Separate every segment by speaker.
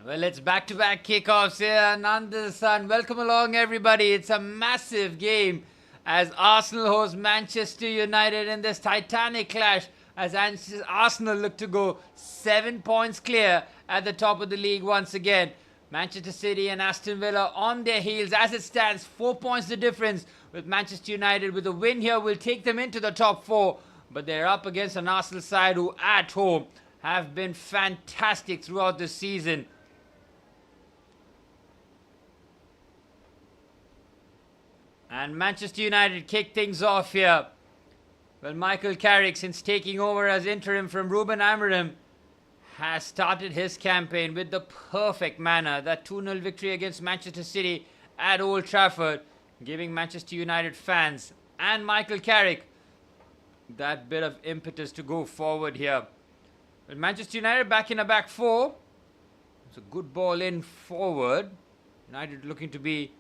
Speaker 1: Well, it's back-to-back kickoffs here, none the sun. Welcome along, everybody. It's a massive game as Arsenal host Manchester United in this titanic clash as Arsenal look to go 7 points clear at the top of the league once again. Manchester City and Aston Villa on their heels as it stands. 4 points the difference with Manchester United. With a win here will take them into the top four. But they're up against an Arsenal side who at home have been fantastic throughout the season. And Manchester United kick things off here. Well, Michael Carrick, since taking over as interim from Ruben Amorim, has started his campaign with the perfect manner. That 2-0 victory against Manchester City at Old Trafford, giving Manchester United fans and Michael Carrick that bit of impetus to go forward here. Well, Manchester United back in a back four. It's a good ball in forward. United looking to be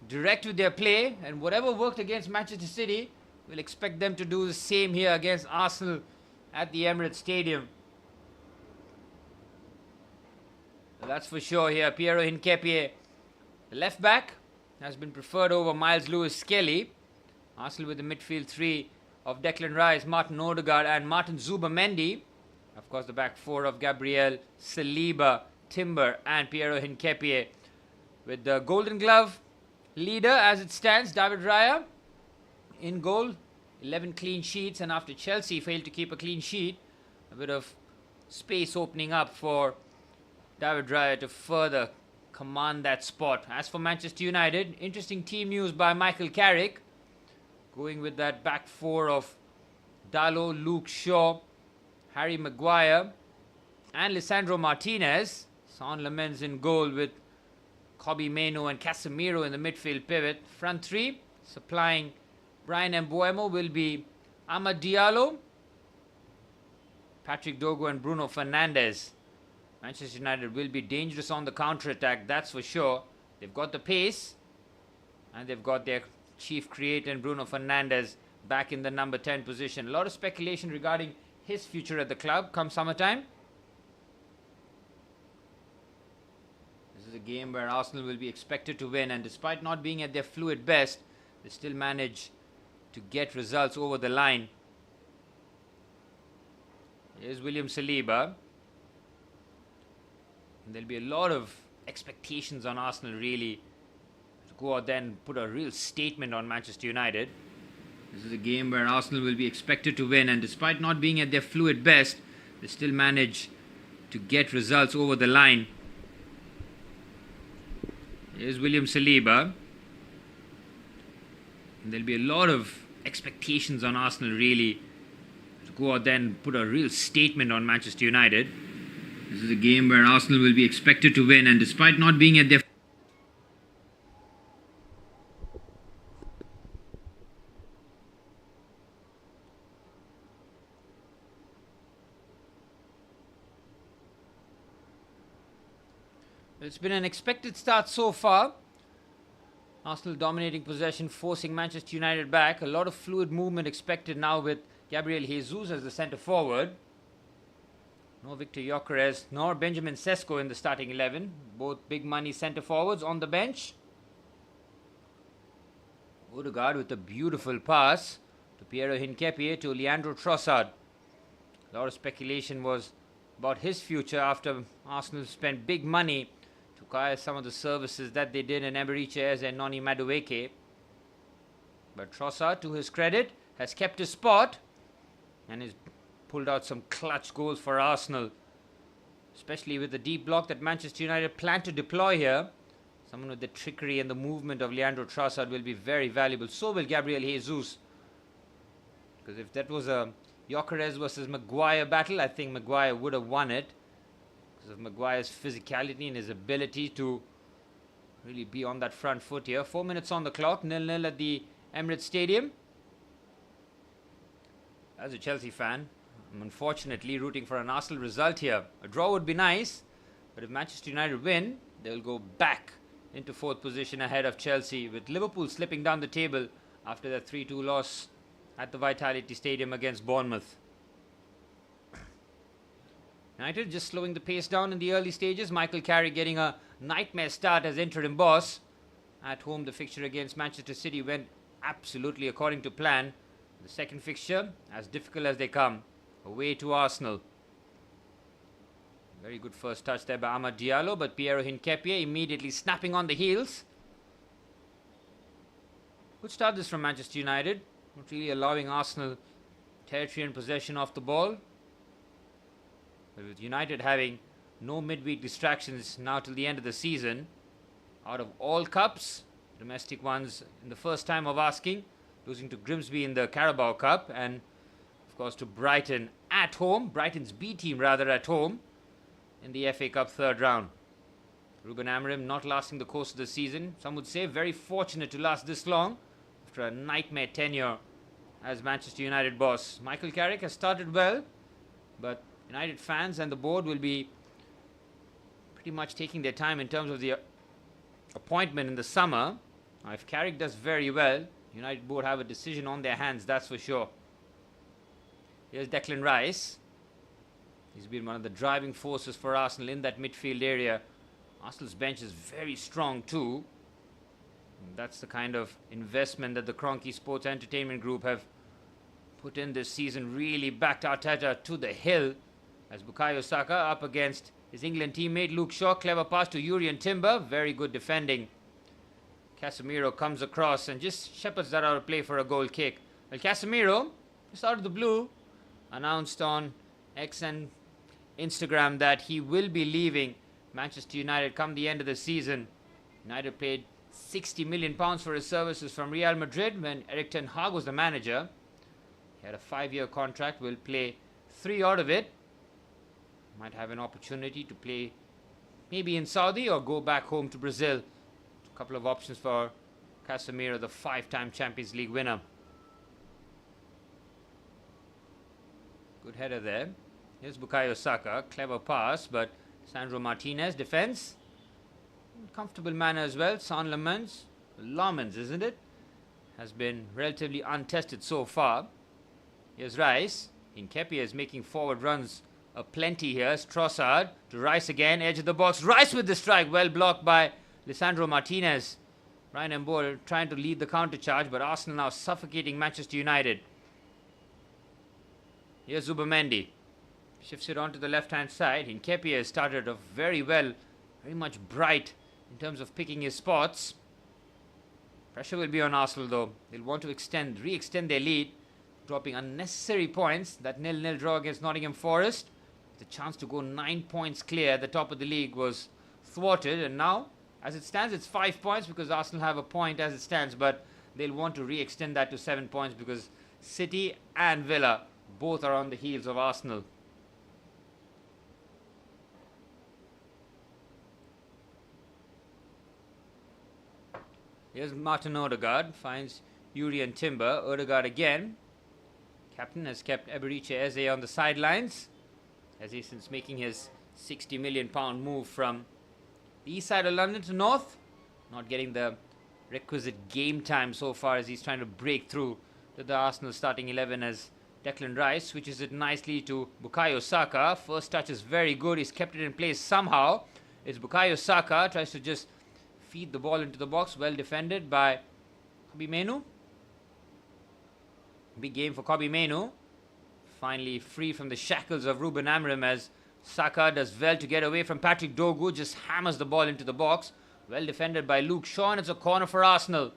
Speaker 1: direct with their play, and whatever worked against Manchester City, we'll expect them to do the same here against Arsenal at the Emirates Stadium. So that's for sure here. Piero Hincapié, the left back, has been preferred over Miles Lewis-Skelly. Arsenal with the midfield three of Declan Rice, Martin Odegaard and Martin Zubimendi. Of course, the back four of Gabriel, Saliba, Timber and Piero Hincapié. With the Golden Glove leader as it stands, David Raya in goal, 11 clean sheets, and after Chelsea failed to keep a clean sheet, a bit of space opening up for David Raya to further command that spot. As for Manchester United, interesting team news by Michael Carrick, going with that back four of Dalot, Luke Shaw, Harry Maguire and Lisandro Martinez. Son Lamens in goal with Kobbie Mainoo and Casemiro in the midfield pivot. Front three, supplying Brian Mbeumo, will be Amad Diallo, Patrick Dogo and Bruno Fernandes. Manchester United will be dangerous on the counter-attack, that's for sure. They've got the pace and they've got their chief creator in Bruno Fernandes back in the number 10 position. A lot of speculation regarding his future at the club come summertime. This is a game where Arsenal will be expected to win, and despite not being at their fluid best, they still manage to get results over the line. Here's William Saliba. And there'll be a lot of expectations on Arsenal really to go out there and put a real statement on Manchester United. This is a game where Arsenal will be expected to win, and despite not being at their fluid best, they still manage to get results over the line. Here's William Saliba. And there'll be a lot of expectations on Arsenal really to go out there and put a real statement on Manchester United. This is a game where Arsenal will be expected to win, and despite not being at their It's been an expected start so far. Arsenal dominating possession, forcing Manchester United back. A lot of fluid movement expected now with Gabriel Jesus as the centre forward. No Victor Gyökeres nor Benjamin Sesko in the starting 11. Both big money centre forwards on the bench. Odegaard with a beautiful pass to Piero Hincapié to Leandro Trossard. A lot of speculation was about his future after Arsenal spent big money to acquire some of the services that they did in Eberechi Eze and Noni Madueke. But Trossard, to his credit, has kept his spot and has pulled out some clutch goals for Arsenal, especially with the deep block that Manchester United plan to deploy here. Someone with the trickery and the movement of Leandro Trossard will be very valuable. So will Gabriel Jesus, because if that was a Gyökeres versus Maguire battle, I think Maguire would have won it because of Maguire's physicality and his ability to really be on that front foot here. 4 minutes on the clock, 0-0 at the Emirates Stadium. As a Chelsea fan, I'm unfortunately rooting for an Arsenal result here. A draw would be nice, but if Manchester United win, they'll go back into fourth position ahead of Chelsea, with Liverpool slipping down the table after their 3-2 loss at the Vitality Stadium against Bournemouth. United just slowing the pace down in the early stages. Michael Carrick getting a nightmare start as interim boss. At home, the fixture against Manchester City went absolutely according to plan. The second fixture, as difficult as they come, away to Arsenal. Very good first touch there by Amad Diallo, but Piero Hincapié immediately snapping on the heels. Good start this from Manchester United, not really allowing Arsenal territory and possession off the ball. But with United having no midweek distractions now till the end of the season, out of all cups, domestic ones in the first time of asking, losing to Grimsby in the Carabao Cup, and of course to Brighton at home, Brighton's B team rather at home, in the FA Cup third round. Ruben Amorim not lasting the course of the season. Some would say very fortunate to last this long after a nightmare tenure as Manchester United boss. Michael Carrick has started well, but United fans and the board will be pretty much taking their time in terms of the appointment in the summer. Now, if Carrick does very well, United board have a decision on their hands, that's for sure. Here's Declan Rice. He's been one of the driving forces for Arsenal in that midfield area. Arsenal's bench is very strong too. And that's the kind of investment that the Kroenke Sports Entertainment Group have put in this season. Really backed Arteta to the hill as Bukayo Saka up against his England teammate Luke Shaw. Clever pass to Urian Timber. Very good defending. Casemiro comes across and just shepherds that out of play for a goal kick. Well, Casemiro, just out of the blue, announced on X and Instagram that he will be leaving Manchester United come the end of the season. United paid £60 million for his services from Real Madrid when Erik ten Hag was the manager. He had a 5-year contract, will play 3 out of it. Might have an opportunity to play maybe in Saudi or go back home to Brazil. A couple of options for Casemiro, the 5-time Champions League winner. Good header there. Here's Bukayo Saka, clever pass, but Sandro Martinez defense. Comfortable manner as well. San Lamans, isn't it? Has been relatively untested so far. Here's Rice. Hincapié is making forward runs aplenty here. Trossard to Rice again, edge of the box. Rice with the strike, well blocked by Lisandro Martinez. Ryan Mbolo trying to lead the counter charge, but Arsenal now suffocating Manchester United. Here's Zubimendi. Shifts it onto the left-hand side. Hincapié has started off very well, very much bright in terms of picking his spots. Pressure will be on Arsenal though. They'll want to re-extend their lead, dropping unnecessary points. That 0-0 draw against Nottingham Forest, the chance to go 9 points clear at the top of the league, was thwarted. And now, as it stands, it's 5 points because Arsenal have a point as it stands, but they'll want to re-extend that to 7 points because City and Villa both are on the heels of Arsenal. Here's Martin Odegaard, finds Urian Timber. Odegaard again. Captain has kept Eberiche Eze on the sidelines. Eze since making his £60 million move from the east side of London to north. Not getting the requisite game time so far as he's trying to break through to the Arsenal starting 11 as Declan Rice switches it nicely to Bukayo Saka. First touch is very good. He's kept it in place somehow. It's Bukayo Saka. Tries to just feed the ball into the box. Well defended by Kobbie Mainoo. Big game for Kobbie Mainoo. Finally free from the shackles of Ruben Amorim as Saka does well to get away from Patrick Dogu. Just hammers the ball into the box. Well defended by Luke Shaw, and it's a corner for Arsenal.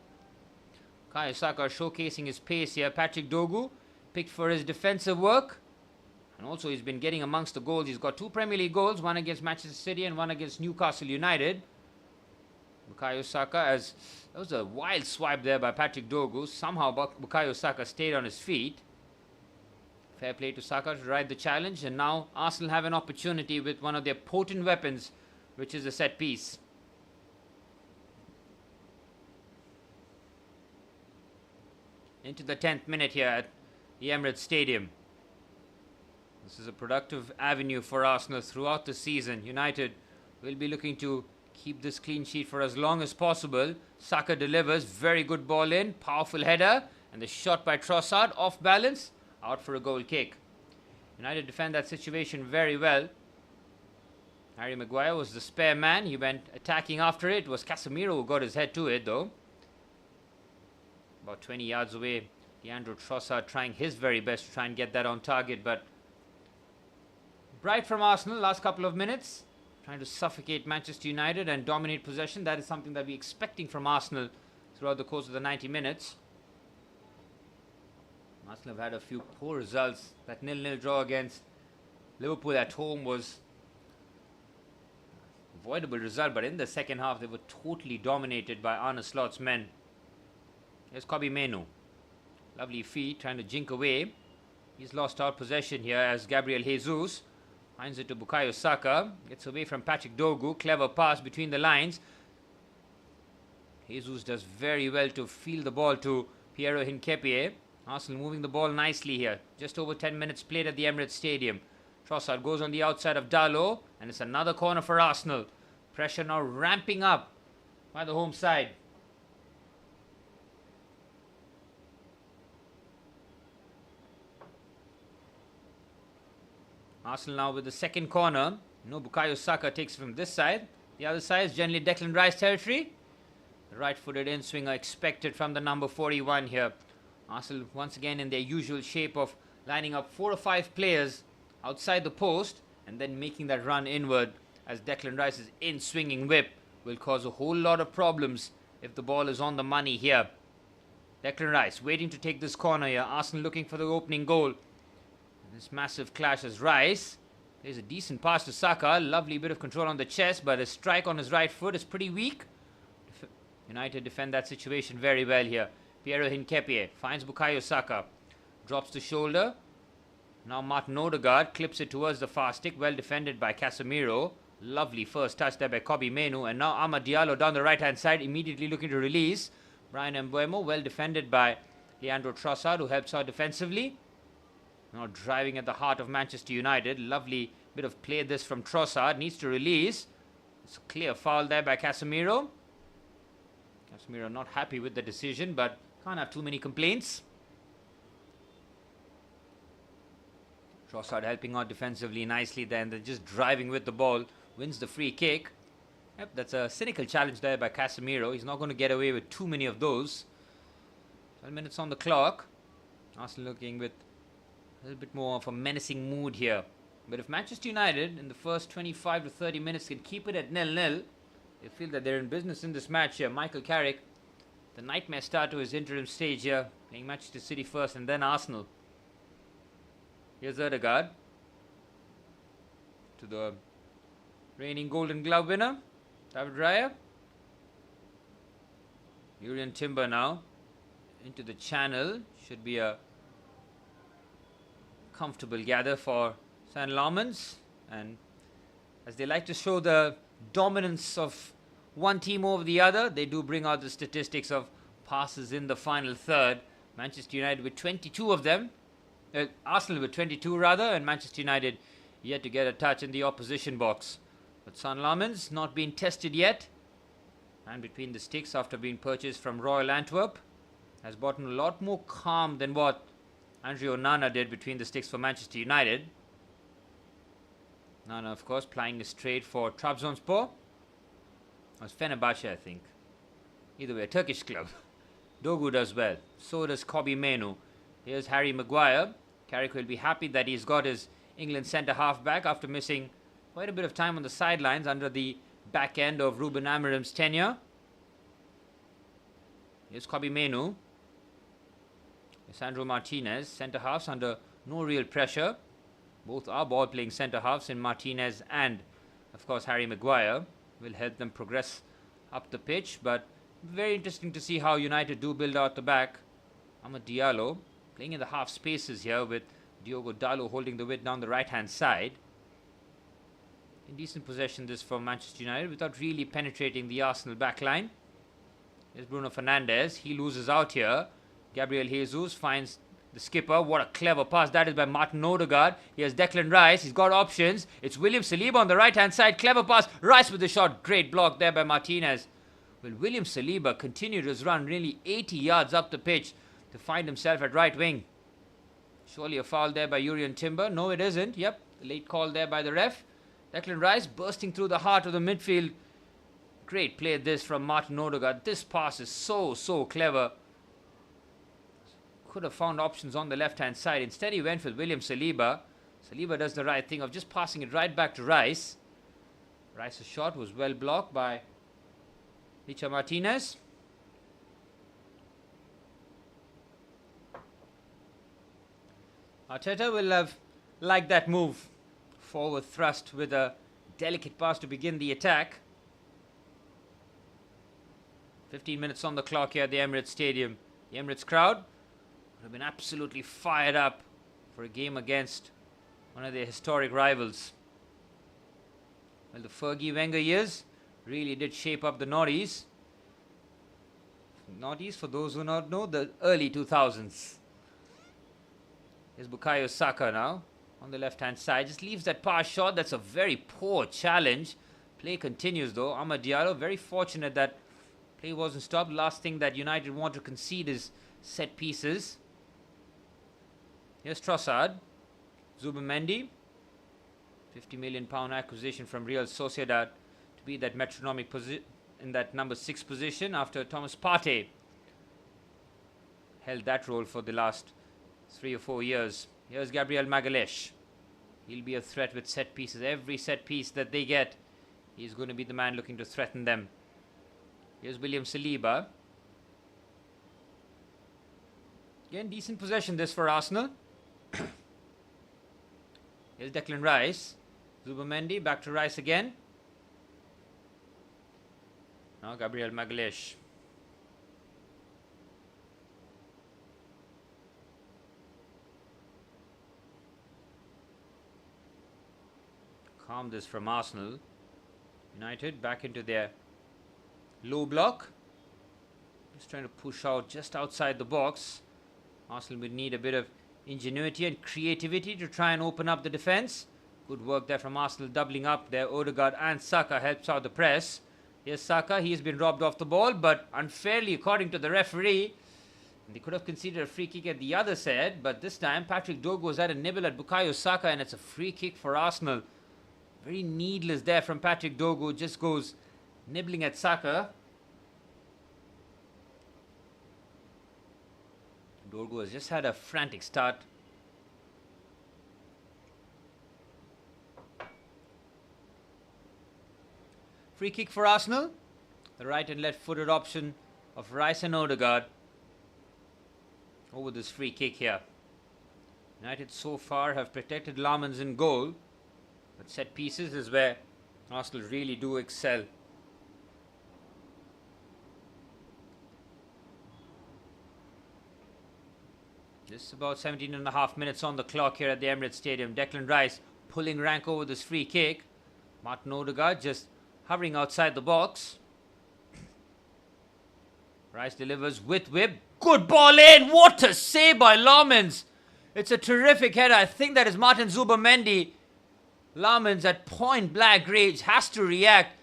Speaker 1: Bukayo Saka showcasing his pace here. Patrick Dogu picked for his defensive work. And also he's been getting amongst the goals. He's got 2 Premier League goals, one against Manchester City and one against Newcastle United. Bukayo Saka, as that was a wild swipe there by Patrick Dogu. Somehow Bukayo Saka stayed on his feet. Fair play to Saka to ride the challenge, and now Arsenal have an opportunity with one of their potent weapons, which is a set piece. Into the 10th minute here at the Emirates Stadium. This is a productive avenue for Arsenal throughout the season. United will be looking to keep this clean sheet for as long as possible. Saka delivers, very good ball in, powerful header, and the shot by Trossard off balance, out for a goal kick. United defend that situation very well. Harry Maguire was the spare man. He went attacking after it. It was Casemiro who got his head to it though. About 20 yards away. Leandro Trossard trying his very best to try and get that on target, but bright from Arsenal last couple of minutes, trying to suffocate Manchester United and dominate possession. That is something that we're expecting from Arsenal throughout the course of the 90 minutes. Arsenal have had a few poor results. That 0-0 draw against Liverpool at home was an avoidable result, but in the second half they were totally dominated by Arne Slot's men. Here's Kobbie Mainoo. Lovely feet, trying to jink away. He's lost out possession here as Gabriel Jesus finds it to Bukayo Saka. Gets away from Patrick Dorgu. Clever pass between the lines. Jesus does very well to field the ball to Piero Hincapié. Arsenal moving the ball nicely here. Just over 10 minutes played at the Emirates Stadium. Trossard goes on the outside of Dalot, and it's another corner for Arsenal. Pressure now ramping up by the home side. Arsenal now with the second corner. No, Bukayo Saka takes it from this side. The other side is generally Declan Rice territory. The right-footed in-swinger expected from the number 41 here. Arsenal once again in their usual shape of lining up 4 or 5 players outside the post and then making that run inward, as Declan Rice's in-swinging whip will cause a whole lot of problems if the ball is on the money here. Declan Rice waiting to take this corner here. Arsenal looking for the opening goal. This massive clash as Rice plays a decent pass to Saka. Lovely bit of control on the chest, but his strike on his right foot is pretty weak. United defend that situation very well here. Piero Hincapié finds Bukayo Saka. Drops the shoulder. Now Martin Odegaard clips it towards the far stick. Well defended by Casemiro. Lovely first touch there by Kobbie Mainoo. And now Amad Diallo down the right hand side, immediately looking to release. Brian Mbeumo well defended by Leandro Trossard, who helps out defensively. Now driving at the heart of Manchester United. Lovely bit of play this from Trossard. Needs to release. It's a clear foul there by Casemiro. Casemiro not happy with the decision, but can't have too many complaints. Trossard helping out defensively nicely there, and then just driving with the ball. Wins the free kick. Yep, that's a cynical challenge there by Casemiro. He's not going to get away with too many of those. 12 minutes on the clock. Arsenal looking with a little bit more of a menacing mood here. But if Manchester United in the first 25 to 30 minutes can keep it at 0-0, they feel that they're in business in this match here. Michael Carrick, the nightmare start to his interim stage here, playing Manchester City first and then Arsenal. Here's Odegaard to the reigning Golden Glove winner, David Raya. Jurrien Timber now into the channel. Should be a comfortable gather for St. Lomans, and as they like to show the dominance of one team over the other, they do bring out the statistics of passes in the final third. Manchester United with 22 of them, Arsenal with 22 rather, and Manchester United yet to get a touch in the opposition box. But St. Lomans not being tested yet, and between the sticks after being purchased from Royal Antwerp, has brought in a lot more calm than what Andre Onana did between the sticks for Manchester United. Onana, of course, plying his trade for Trabzonspor. It was Fenerbahce, I think. Either way, a Turkish club. Dorgu does well. So does Kobbie Mainoo. Here's Harry Maguire. Carrick will be happy that he's got his England centre-half back after missing quite a bit of time on the sidelines under the back end of Ruben Amorim's tenure. Here's Kobbie Mainoo. Sandro Martinez, centre-halves under no real pressure. Both are ball-playing centre-halves in Martinez and, of course, Harry Maguire. Will help them progress up the pitch, but very interesting to see how United do build out the back. Amad Diallo playing in the half spaces here with Diogo Dalot holding the width down the right-hand side. In decent possession this from Manchester United without really penetrating the Arsenal back line. There's Bruno Fernandes. He loses out here. Gabriel Jesus finds the skipper. What a clever pass that is by Martin Odegaard. Here's Declan Rice. He's got options. It's William Saliba on the right-hand side. Clever pass. Rice with the shot. Great block there by Martinez. Will William Saliba continue his run nearly 80 yards up the pitch to find himself at right wing? Surely a foul there by Jurrien Timber. No, it isn't. Yep, the late call there by the ref. Declan Rice bursting through the heart of the midfield. Great play this from Martin Odegaard. This pass is so clever. Could have found options on the left-hand side. Instead, he went with William Saliba. Saliba does the right thing of just passing it right back to Rice. Rice's shot was well blocked by Licha Martinez. Arteta will have liked that move. Forward thrust with a delicate pass to begin the attack. 15 minutes on the clock here at the Emirates Stadium. The Emirates crowd would have been absolutely fired up for a game against one of their historic rivals. Well, the Fergie Wenger years really did shape up the Noughties. Noughties, for those who not know, the early 2000s. Here's Bukayo Saka now on the left-hand side. Just leaves that pass short. That's a very poor challenge. Play continues though. Amad Diallo, very fortunate that play wasn't stopped. Last thing that United want to concede is set pieces. Here's Trossard. Zubimendi. £50 million acquisition from Real Sociedad to be that metronomic position in that number 6 position after Thomas Partey held that role for the last 3 or 4 years. Here's Gabriel Magalhaes. He'll be a threat with set pieces. Every set piece that they get, he's going to be the man looking to threaten them. Here's William Saliba. Again, decent possession this for Arsenal. Here's Declan Rice. Zubimendi, back to Rice again. Now Gabriel Magalhaes. Calm this from Arsenal. United back into their low block. Just trying to push out just outside the box. Arsenal would need a bit of ingenuity and creativity to try and open up the defense. Good work there from Arsenal, doubling up there. Odegaard and Saka helps out the press. Here's Saka. He's been robbed off the ball, but unfairly, according to the referee. They could have conceded a free kick at the other side, but this time Patrick Dogu was at a nibble at Bukayo Saka, and it's a free kick for Arsenal. Very needless there from Patrick Dogu. Just goes nibbling at Saka. Dogu has just had a frantic start. Free kick for Arsenal. The right and left footed option of Rice and Odegaard over this free kick here. United so far have protected Lamans in goal, but set pieces is where Arsenal really do excel. Just about 17.5 minutes on the clock here at the Emirates Stadium. Declan Rice pulling rank over this free kick. Martin Odegaard just hovering outside the box. Rice delivers with whip. Good ball in. What a save by Lamans. It's a terrific header. I think that is Martin Zubimendi. Lamans at point blank range has to react,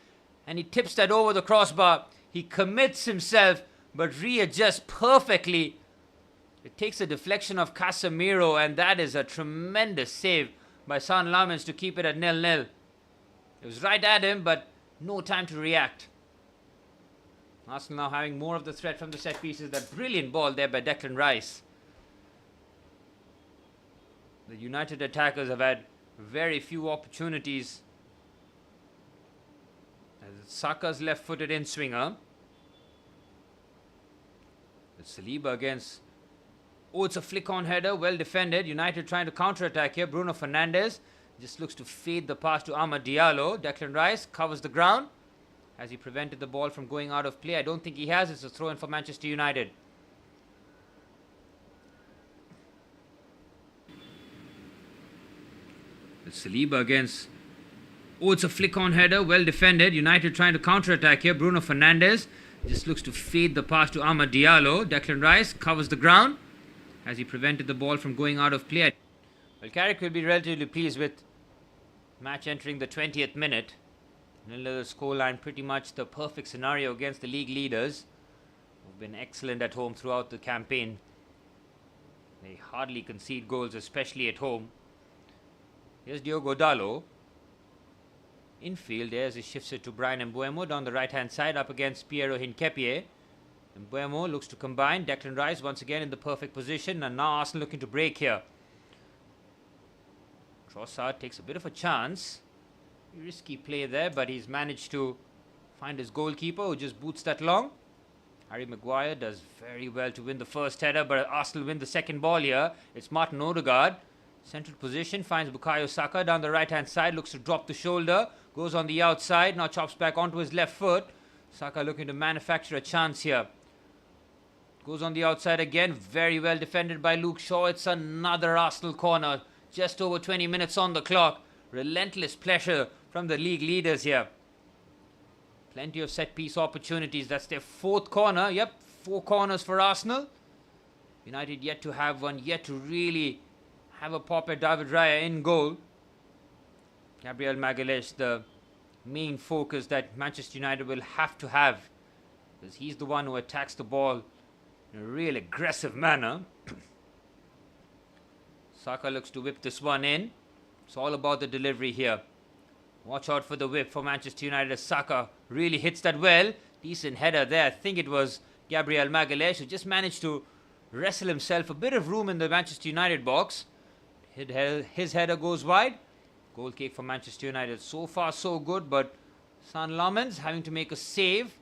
Speaker 1: and he tips that over the crossbar. He commits himself but readjusts perfectly. It takes a deflection of Casemiro, and that is a tremendous save by San Lamans to keep it at 0-0. It was right at him, but no time to react. Arsenal now having more of the threat from the set pieces. That brilliant ball there by Declan Rice. The United attackers have had very few opportunities. As Saka's left-footed in-swinger. Saliba against... Oh, it's a flick-on header. Well defended. United trying to counter-attack here. Bruno Fernandes just looks to fade the pass to Amad Diallo. Declan Rice covers the ground. Has he prevented the ball from going out of play? I don't think he has. It's a throw-in for Manchester United. Saliba against... Oh, it's a flick-on header. Well defended. United trying to counter-attack here. Bruno Fernandes just looks to fade the pass to Amad Diallo. Declan Rice covers the ground. Has he prevented the ball from going out of play? Well, Carrick will be relatively pleased with match entering the 20th minute. 0-0 scoreline, pretty much the perfect scenario against the league leaders, who've been excellent at home throughout the campaign. They hardly concede goals, especially at home. Here's Diogo Dalot. infield. There's he shifts it to Brian Mbuemo down the right hand side up against Piero Hincapié. Mbuemo looks to combine. Declan Rice once again in the perfect position, and now Arsenal looking to break here. Trossard takes a bit of a chance. Risky play there, but he's managed to find his goalkeeper who just boots that long. Harry Maguire does very well to win the first header, but Arsenal win the second ball here. It's Martin Odegaard. Central position, finds Bukayo Saka down the right hand side, looks to drop the shoulder, goes on the outside, now chops back onto his left foot. Saka looking to manufacture a chance here. Goes on the outside again, very well defended by Luke Shaw. It's another Arsenal corner, just over 20 minutes on the clock. Relentless pressure from the league leaders here. Plenty of set piece opportunities. That's their fourth corner. Yep, 4 corners for Arsenal. United yet to have one, yet to really have a pop at David Raya in goal. Gabriel Magalhaes, the main focus that Manchester United will have to have, because he's the one who attacks the ball in a real aggressive manner. Saka looks to whip this one in. It's all about the delivery here. Watch out for the whip for Manchester United as Saka really hits that well. Decent header there. I think it was Gabriel Magalhaes who just managed to wrestle himself a bit of room in the Manchester United box. His header goes wide. Goal kick for Manchester United. So far so good, but San Lamens having to make a save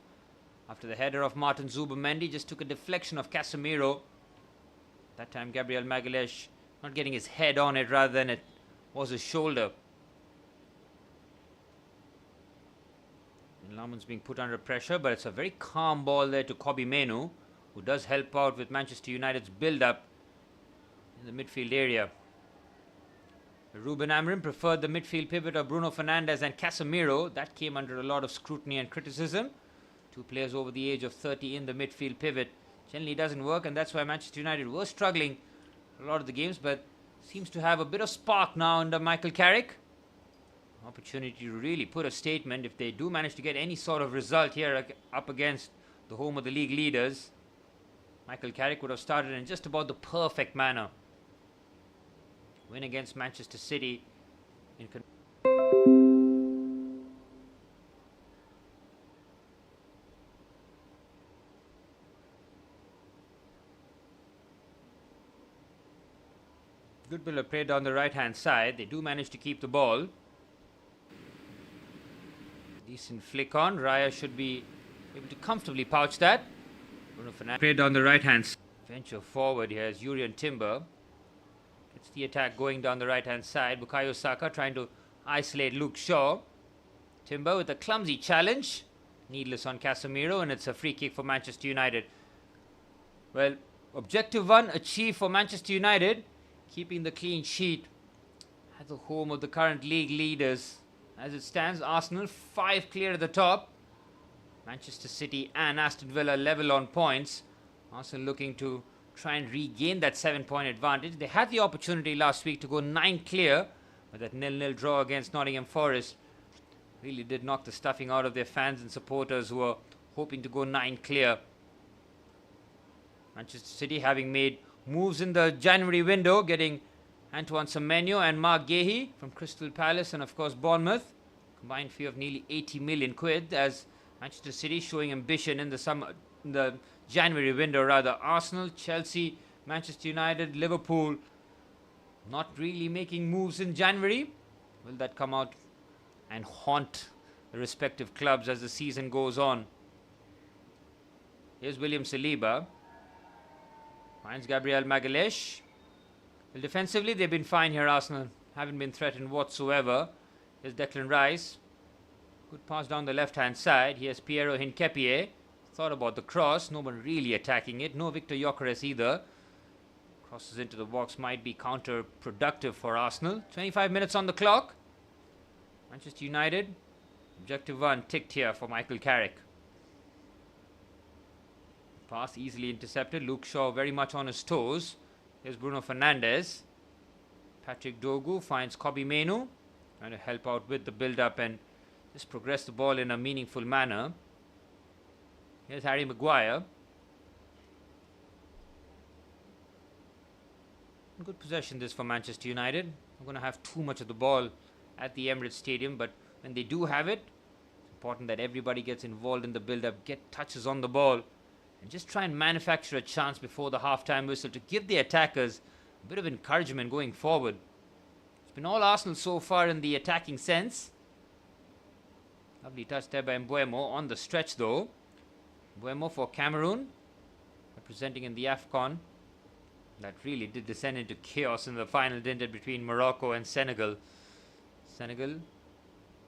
Speaker 1: after the header of Martin Zubimendi just took a deflection of Casemiro. That time Gabriel Magalhaes not getting his head on it, rather than it was his shoulder. And Lamens being put under pressure, but it's a very calm ball there to Kobbie Mainoo, who does help out with Manchester United's build-up in the midfield area. Ruben Amorim preferred the midfield pivot of Bruno Fernandes and Casemiro. That came under a lot of scrutiny and criticism. 2 players over the age of 30 in the midfield pivot generally doesn't work, and that's why Manchester United were struggling a lot of the games, but seems to have a bit of spark now under Michael Carrick. Opportunity to really put a statement if they do manage to get any sort of result here up against the home of the league leaders. Michael Carrick would have started in just about the perfect manner. Win against Manchester City in good bit of play down the right hand side. They do manage to keep the ball. Decent flick on. Raya should be able to comfortably pouch that. Bruno Fernandes play down the right hand side. Venture forward here as Jurrien Timber gets the attack going down the right hand side. Bukayo Saka trying to isolate Luke Shaw. Timber with a clumsy challenge. Needless on Casemiro, and it's a free kick for Manchester United. Well, objective 1 achieved for Manchester United, keeping the clean sheet at the home of the current league leaders. As it stands, Arsenal 5 clear at the top. Manchester City and Aston Villa level on points. Arsenal looking to try and regain that 7-point advantage. They had the opportunity last week to go 9 clear, but that 0-0 draw against Nottingham Forest really did knock the stuffing out of their fans and supporters who were hoping to go 9 clear. Manchester City having made moves in the January window, getting Antoine Semenyo and Mark Gahey from Crystal Palace and of course Bournemouth. Combined fee of nearly 80 million quid, as Manchester City showing ambition in the January window rather. Arsenal, Chelsea, Manchester United, Liverpool not really making moves in January. Will that come out and haunt the respective clubs as the season goes on? Here's William Saliba. Finds Gabriel Magalhaes. Well, defensively, they've been fine here, Arsenal. Haven't been threatened whatsoever. Here's Declan Rice. Good pass down the left-hand side. Here's Piero Hincapié. Thought about the cross. No one really attacking it. No Victor Gyökeres either. Crosses into the box might be counterproductive for Arsenal. 25 minutes on the clock. Manchester United. Objective 1 ticked here for Michael Carrick. Pass easily intercepted. Luke Shaw very much on his toes. Here's Bruno Fernandes. Patrick Dogu finds Kobbie Mainoo, trying to help out with the build-up and just progress the ball in a meaningful manner. Here's Harry Maguire. Good possession this for Manchester United. Not going to have too much of the ball at the Emirates Stadium, but when they do have it, it's important that everybody gets involved in the build-up, get touches on the ball, and just try and manufacture a chance before the half-time whistle to give the attackers a bit of encouragement going forward. It's been all Arsenal so far in the attacking sense. Lovely touch there by Mbeumo on the stretch though. Mbeumo for Cameroon, representing in the AFCON. That really did descend into chaos in the final, didn't it, between Morocco and Senegal. Senegal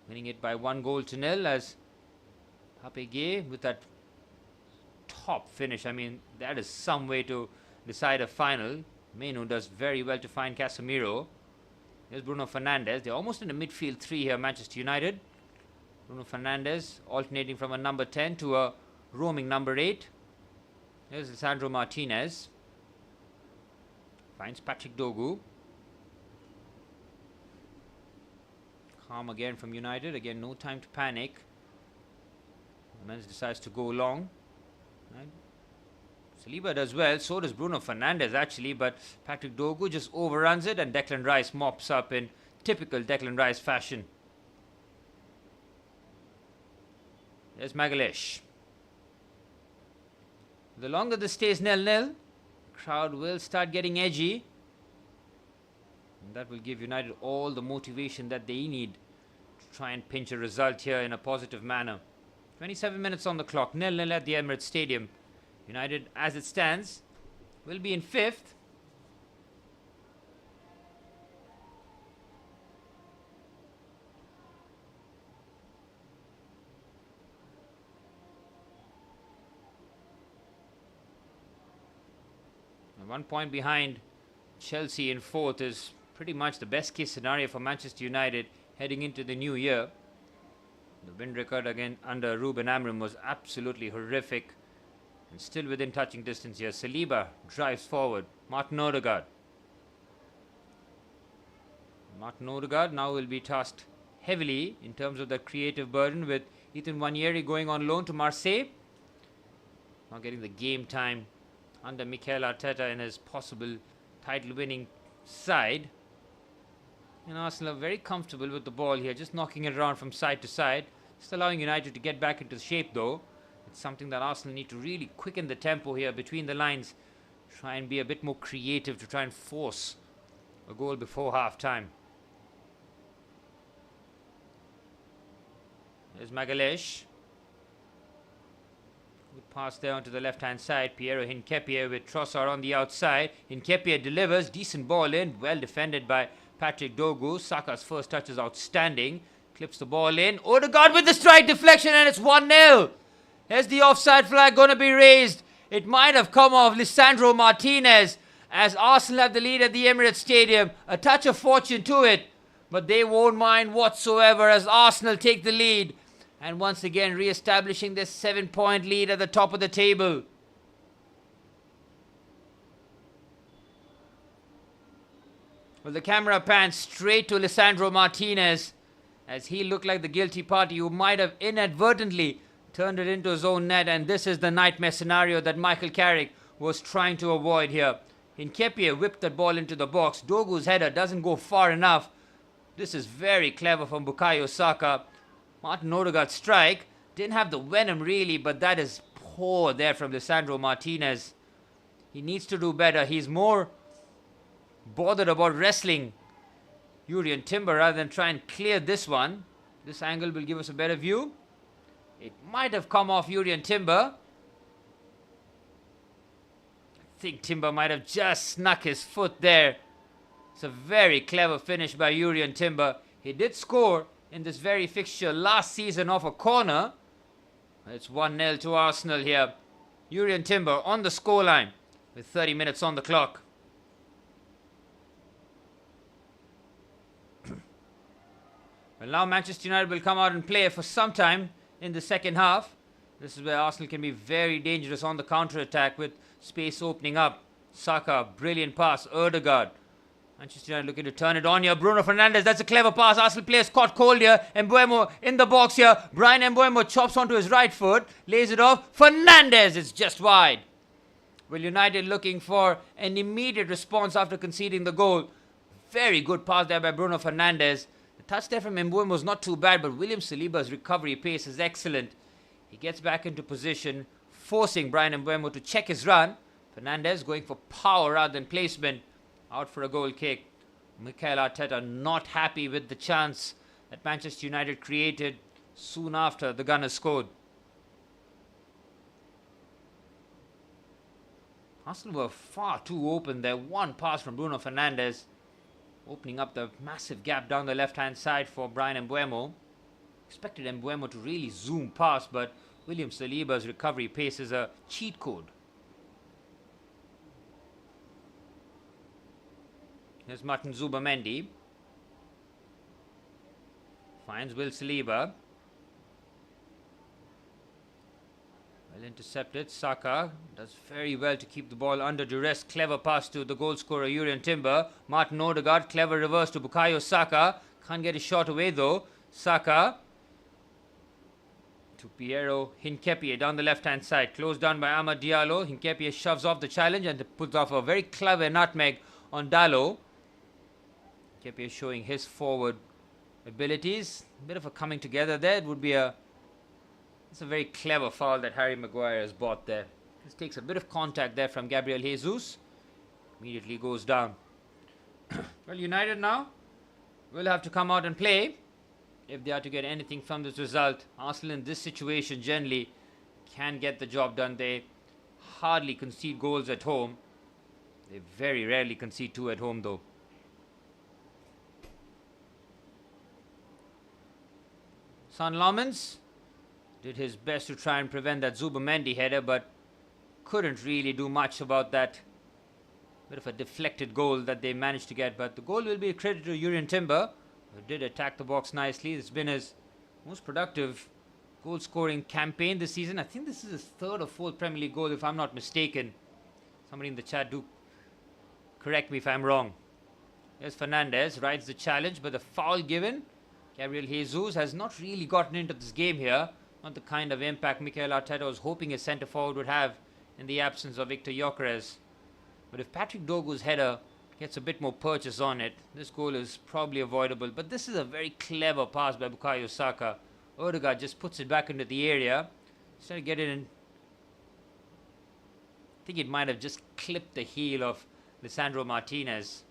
Speaker 1: winning it by 1-0 as Pape Gueye with that top finish. I mean, that is some way to decide a final. Menu does very well to find Casemiro. There's Bruno Fernandes. They're almost in a midfield three here, Manchester United. Bruno Fernandes alternating from a number 10 to a roaming number 8. There's Lisandro Martinez. Finds Patrick Dogu. Calm again from United. Again, no time to panic. Menz decides to go long. Right. Saliba does well. So does Bruno Fernandes actually. But Patrick Dogu just overruns it and Declan Rice mops up in typical Declan Rice fashion. There's Magalhaes. The longer this stays 0-0, crowd will start getting edgy. And that will give United all the motivation that they need to try and pinch a result here in a positive manner. 27 minutes on the clock, 0-0 at the Emirates Stadium. United, as it stands, will be in 5th. And 1 point behind Chelsea in 4th is pretty much the best case scenario for Manchester United heading into the new year. The win record again under Ruben Amorim was absolutely horrific. And still within touching distance here. Saliba drives forward. Martin Odegaard. Martin Odegaard now will be tasked heavily in terms of the creative burden with Ethan Nwaneri going on loan to Marseille. Now getting the game time under Mikel Arteta in his possible title-winning side. And Arsenal are very comfortable with the ball here, just knocking it around from side to side. Just allowing United to get back into shape though. It's something that Arsenal need to really quicken the tempo here between the lines. Try and be a bit more creative to try and force a goal before half-time. There's Magalhaes. Good pass there onto the left-hand side. Piero Hincapié with Trossard on the outside. Hincapié delivers. Decent ball in. Well defended by Patrick Dogu. Saka's first touch is outstanding. Clips the ball in. Odegaard with the strike deflection and it's 1-0. There's the offside flag going to be raised. It might have come off Lisandro Martinez as Arsenal have the lead at the Emirates Stadium. A touch of fortune to it, but they won't mind whatsoever as Arsenal take the lead. And once again re-establishing this 7-point lead at the top of the table. Well, the camera pans straight to Lisandro Martinez as he looked like the guilty party who might have inadvertently turned it into his own net, and this is the nightmare scenario that Michael Carrick was trying to avoid here. Hincapié whipped that ball into the box. Dogu's header doesn't go far enough. This is very clever from Bukayo Saka. Martin Odegaard's strike didn't have the venom really, but that is poor there from Lisandro Martinez. He needs to do better. He's more bothered about wrestling Jurrien Timber rather than try and clear this one. This angle will give us a better view. It might have come off Jurrien Timber. I think Timber might have just snuck his foot there. It's a very clever finish by Jurrien Timber. He did score in this very fixture last season off a corner. It's 1-0 to Arsenal here. Jurrien Timber on the scoreline with 30 minutes on the clock. Well, now Manchester United will come out and play for some time in the second half. This is where Arsenal can be very dangerous on the counter-attack with space opening up. Saka, brilliant pass. Odegaard. Manchester United looking to turn it on here. Bruno Fernandes, that's a clever pass. Arsenal players caught cold here. Mbeumo in the box here. Brian Mbeumo chops onto his right foot. Lays it off. Fernandes, it's just wide. Well, United looking for an immediate response after conceding the goal. Very good pass there by Bruno Fernandes. The touch there from Mbeumo was not too bad, but William Saliba's recovery pace is excellent. He gets back into position, forcing Bryan Mbeumo to check his run. Fernandes going for power rather than placement. Out for a goal kick. Mikel Arteta not happy with the chance that Manchester United created soon after the Gunners scored. Arsenal were far too open there. One pass from Bruno Fernandes, opening up the massive gap down the left-hand side for Bryan Mbeumo. Expected Mbeumo to really zoom past, but William Saliba's recovery pace is a cheat code. Here's Martin Zubimendi. Finds Will Saliba. Well intercepted. Saka does very well to keep the ball under duress. Clever pass to the goal scorer Jurrien Timber. Martin Odegaard. Clever reverse to Bukayo Saka. Can't get his shot away though. Saka to Piero Hincapié down the left-hand side. Closed down by Amad Diallo. Hincapié shoves off the challenge and puts off a very clever nutmeg on Dalot. Hincapié showing his forward abilities. A bit of a coming together there. It would be it's a very clever foul that Harry Maguire has bought there. This takes a bit of contact there from Gabriel Jesus. Immediately goes down. Well, United now will have to come out and play if they are to get anything from this result. Arsenal in this situation generally can get the job done. They hardly concede goals at home. They very rarely concede two at home though. Son Lomans did his best to try and prevent that Zubimendi header, but couldn't really do much about that. Bit of a deflected goal that they managed to get, but the goal will be a credit to Jurrien Timber, who did attack the box nicely. It's been his most productive goal-scoring campaign this season. I think this is his third or fourth Premier League goal, if I'm not mistaken. Somebody in the chat do correct me if I'm wrong. Here's Fernandes, rides the challenge, but the foul given. Gabriel Jesus has not really gotten into this game here. Not the kind of impact Mikel Arteta was hoping his centre-forward would have in the absence of Victor Gyökeres. But if Patrick Dogu's header gets a bit more purchase on it, this goal is probably avoidable. But this is a very clever pass by Bukayo Saka. Odegaard just puts it back into the area. He's trying to get it in. I think it might have just clipped the heel of Lisandro Martinez.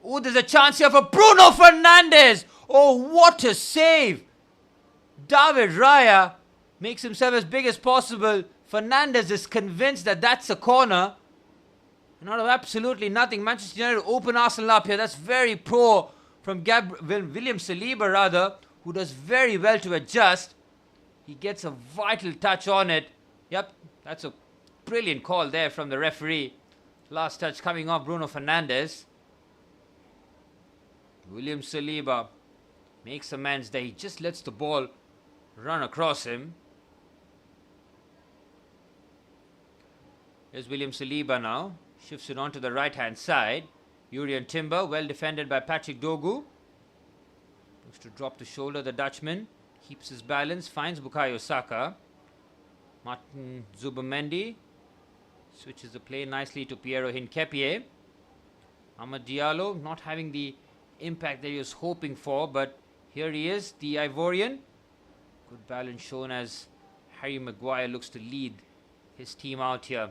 Speaker 1: Oh, there's a chance here for Bruno Fernandes. Oh, what a save. David Raya makes himself as big as possible. Fernandes is convinced that that's a corner. And out of absolutely nothing, Manchester United open Arsenal up here. That's very pro from William Saliba, rather, who does very well to adjust. He gets a vital touch on it. Yep, that's a brilliant call there from the referee. Last touch coming off Bruno Fernandes. William Saliba makes amends there. He just lets the ball run across him. Here's William Saliba now. Shifts it onto the right-hand side. Jurrien Timber, well defended by Patrick Dogu. Looks to drop the shoulder, the Dutchman. Keeps his balance, finds Bukayo Saka. Martin Zubimendi switches the play nicely to Piero Hincapié. Amad Diallo not having the impact that he was hoping for, but here he is, the Ivorian. Good balance shown as Harry Maguire looks to lead his team out here.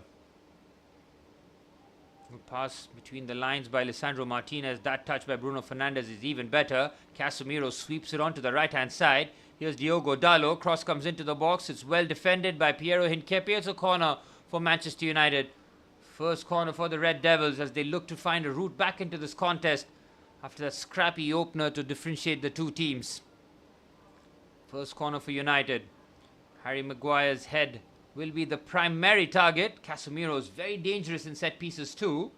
Speaker 1: Good pass between the lines by Lisandro Martinez. That touch by Bruno Fernandes is even better. Casemiro sweeps it onto the right-hand side. Here's Diogo Dalot. Cross comes into the box. It's well defended by Piero Hincapié. It's a corner for Manchester United. First corner for the Red Devils as they look to find a route back into this contest after that scrappy opener to differentiate the two teams. First corner for United. Harry Maguire's head will be the primary target. Casemiro is very dangerous in set pieces too.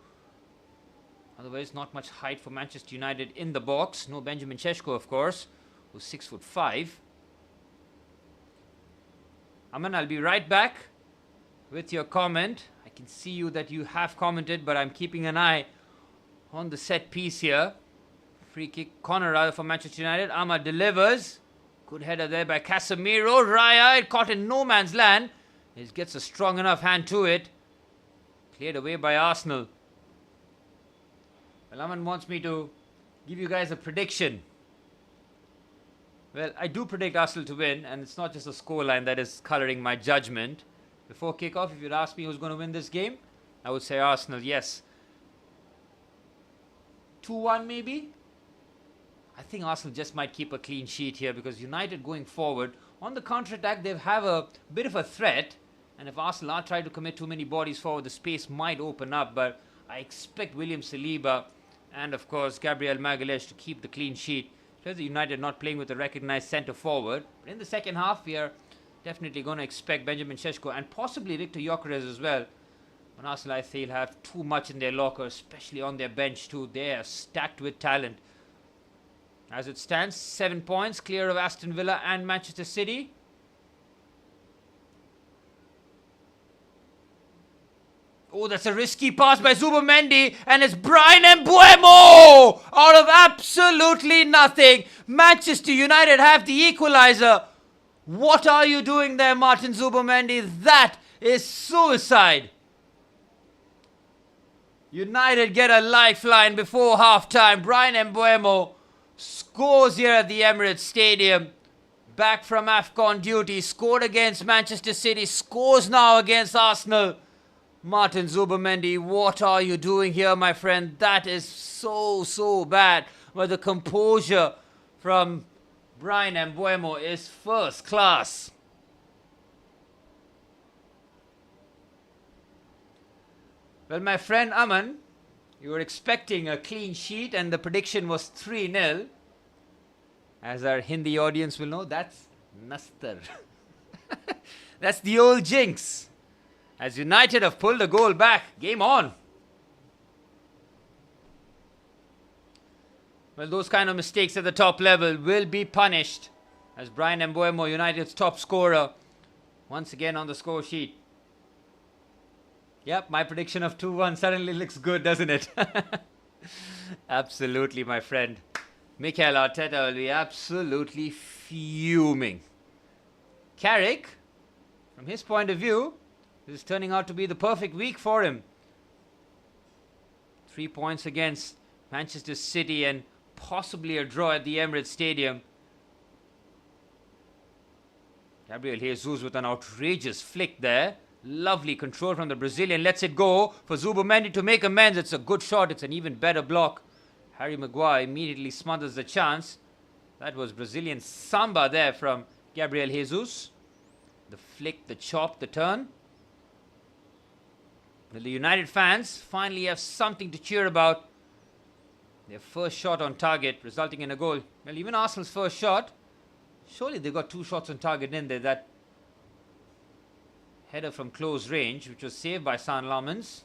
Speaker 1: Otherwise, not much height for Manchester United in the box. No Benjamin Šeško, of course, who's 6'5". Aman, I'll be right back with your comment. I can see you that you have commented, but I'm keeping an eye on the set piece here. Free kick, corner rather, for Manchester United. Ahmad delivers. Good header there by Casemiro. Raya, it caught in no man's land. He gets a strong enough hand to it. Cleared away by Arsenal. Well, Aman wants me to give you guys a prediction. Well, I do predict Arsenal to win, and it's not just the scoreline that is colouring my judgment. Before kickoff, if you'd ask me who's going to win this game, I would say Arsenal, yes. 2-1 maybe? I think Arsenal just might keep a clean sheet here because United going forward, on the counter-attack, they have a bit of a threat. And if Arsenal are trying to commit too many bodies forward, the space might open up. But I expect William Saliba and, of course, Gabriel Magalhaes to keep the clean sheet. Because United not playing with a recognized centre forward. But in the second half, we are definitely going to expect Benjamin Šeško and possibly Victor Gyökeres as well. But Arsenal, I feel, have too much in their locker, especially on their bench too. They are stacked with talent. As it stands, 7 points, clear of Aston Villa and Manchester City. Oh, that's a risky pass by Zubomendi, and it's Bryan Mbeumo out of absolutely nothing. Manchester United have the equalizer. What are you doing there, Martin Zubomendi? That is suicide. United get a lifeline before half-time. Bryan Mbeumo scores here at the Emirates Stadium. Back from AFCON duty, scored against Manchester City, scores now against Arsenal. Martin Zubomendi, what are you doing here, my friend? That is so bad. But the composure from Bryan Mbeumo is first class. Well, my friend Aman, you were expecting a clean sheet and the prediction was 3-0. As our Hindi audience will know, that's Nastar. That's the old jinx. As United have pulled a goal back. Game on. Well, those kind of mistakes at the top level will be punished. As Bryan Mbeumo, United's top scorer, once again on the score sheet. Yep, my prediction of 2-1 suddenly looks good, doesn't it? Absolutely, my friend. Mikel Arteta will be absolutely fuming. Carrick, from his point of view, this is turning out to be the perfect week for him. 3 points against Manchester City and possibly a draw at the Emirates Stadium. Gabriel Jesus with an outrageous flick there. Lovely control from the Brazilian. Lets it go for Zubomendi to make amends. It's a good shot. It's an even better block. Harry Maguire immediately smothers the chance. That was Brazilian samba there from Gabriel Jesus. The flick, the chop, the turn. Well, the United fans finally have something to cheer about. Their first shot on target resulting in a goal. Well, even Arsenal's first shot. Surely they got 2 shots on target in there. That header from close range, which was saved by San Lammens.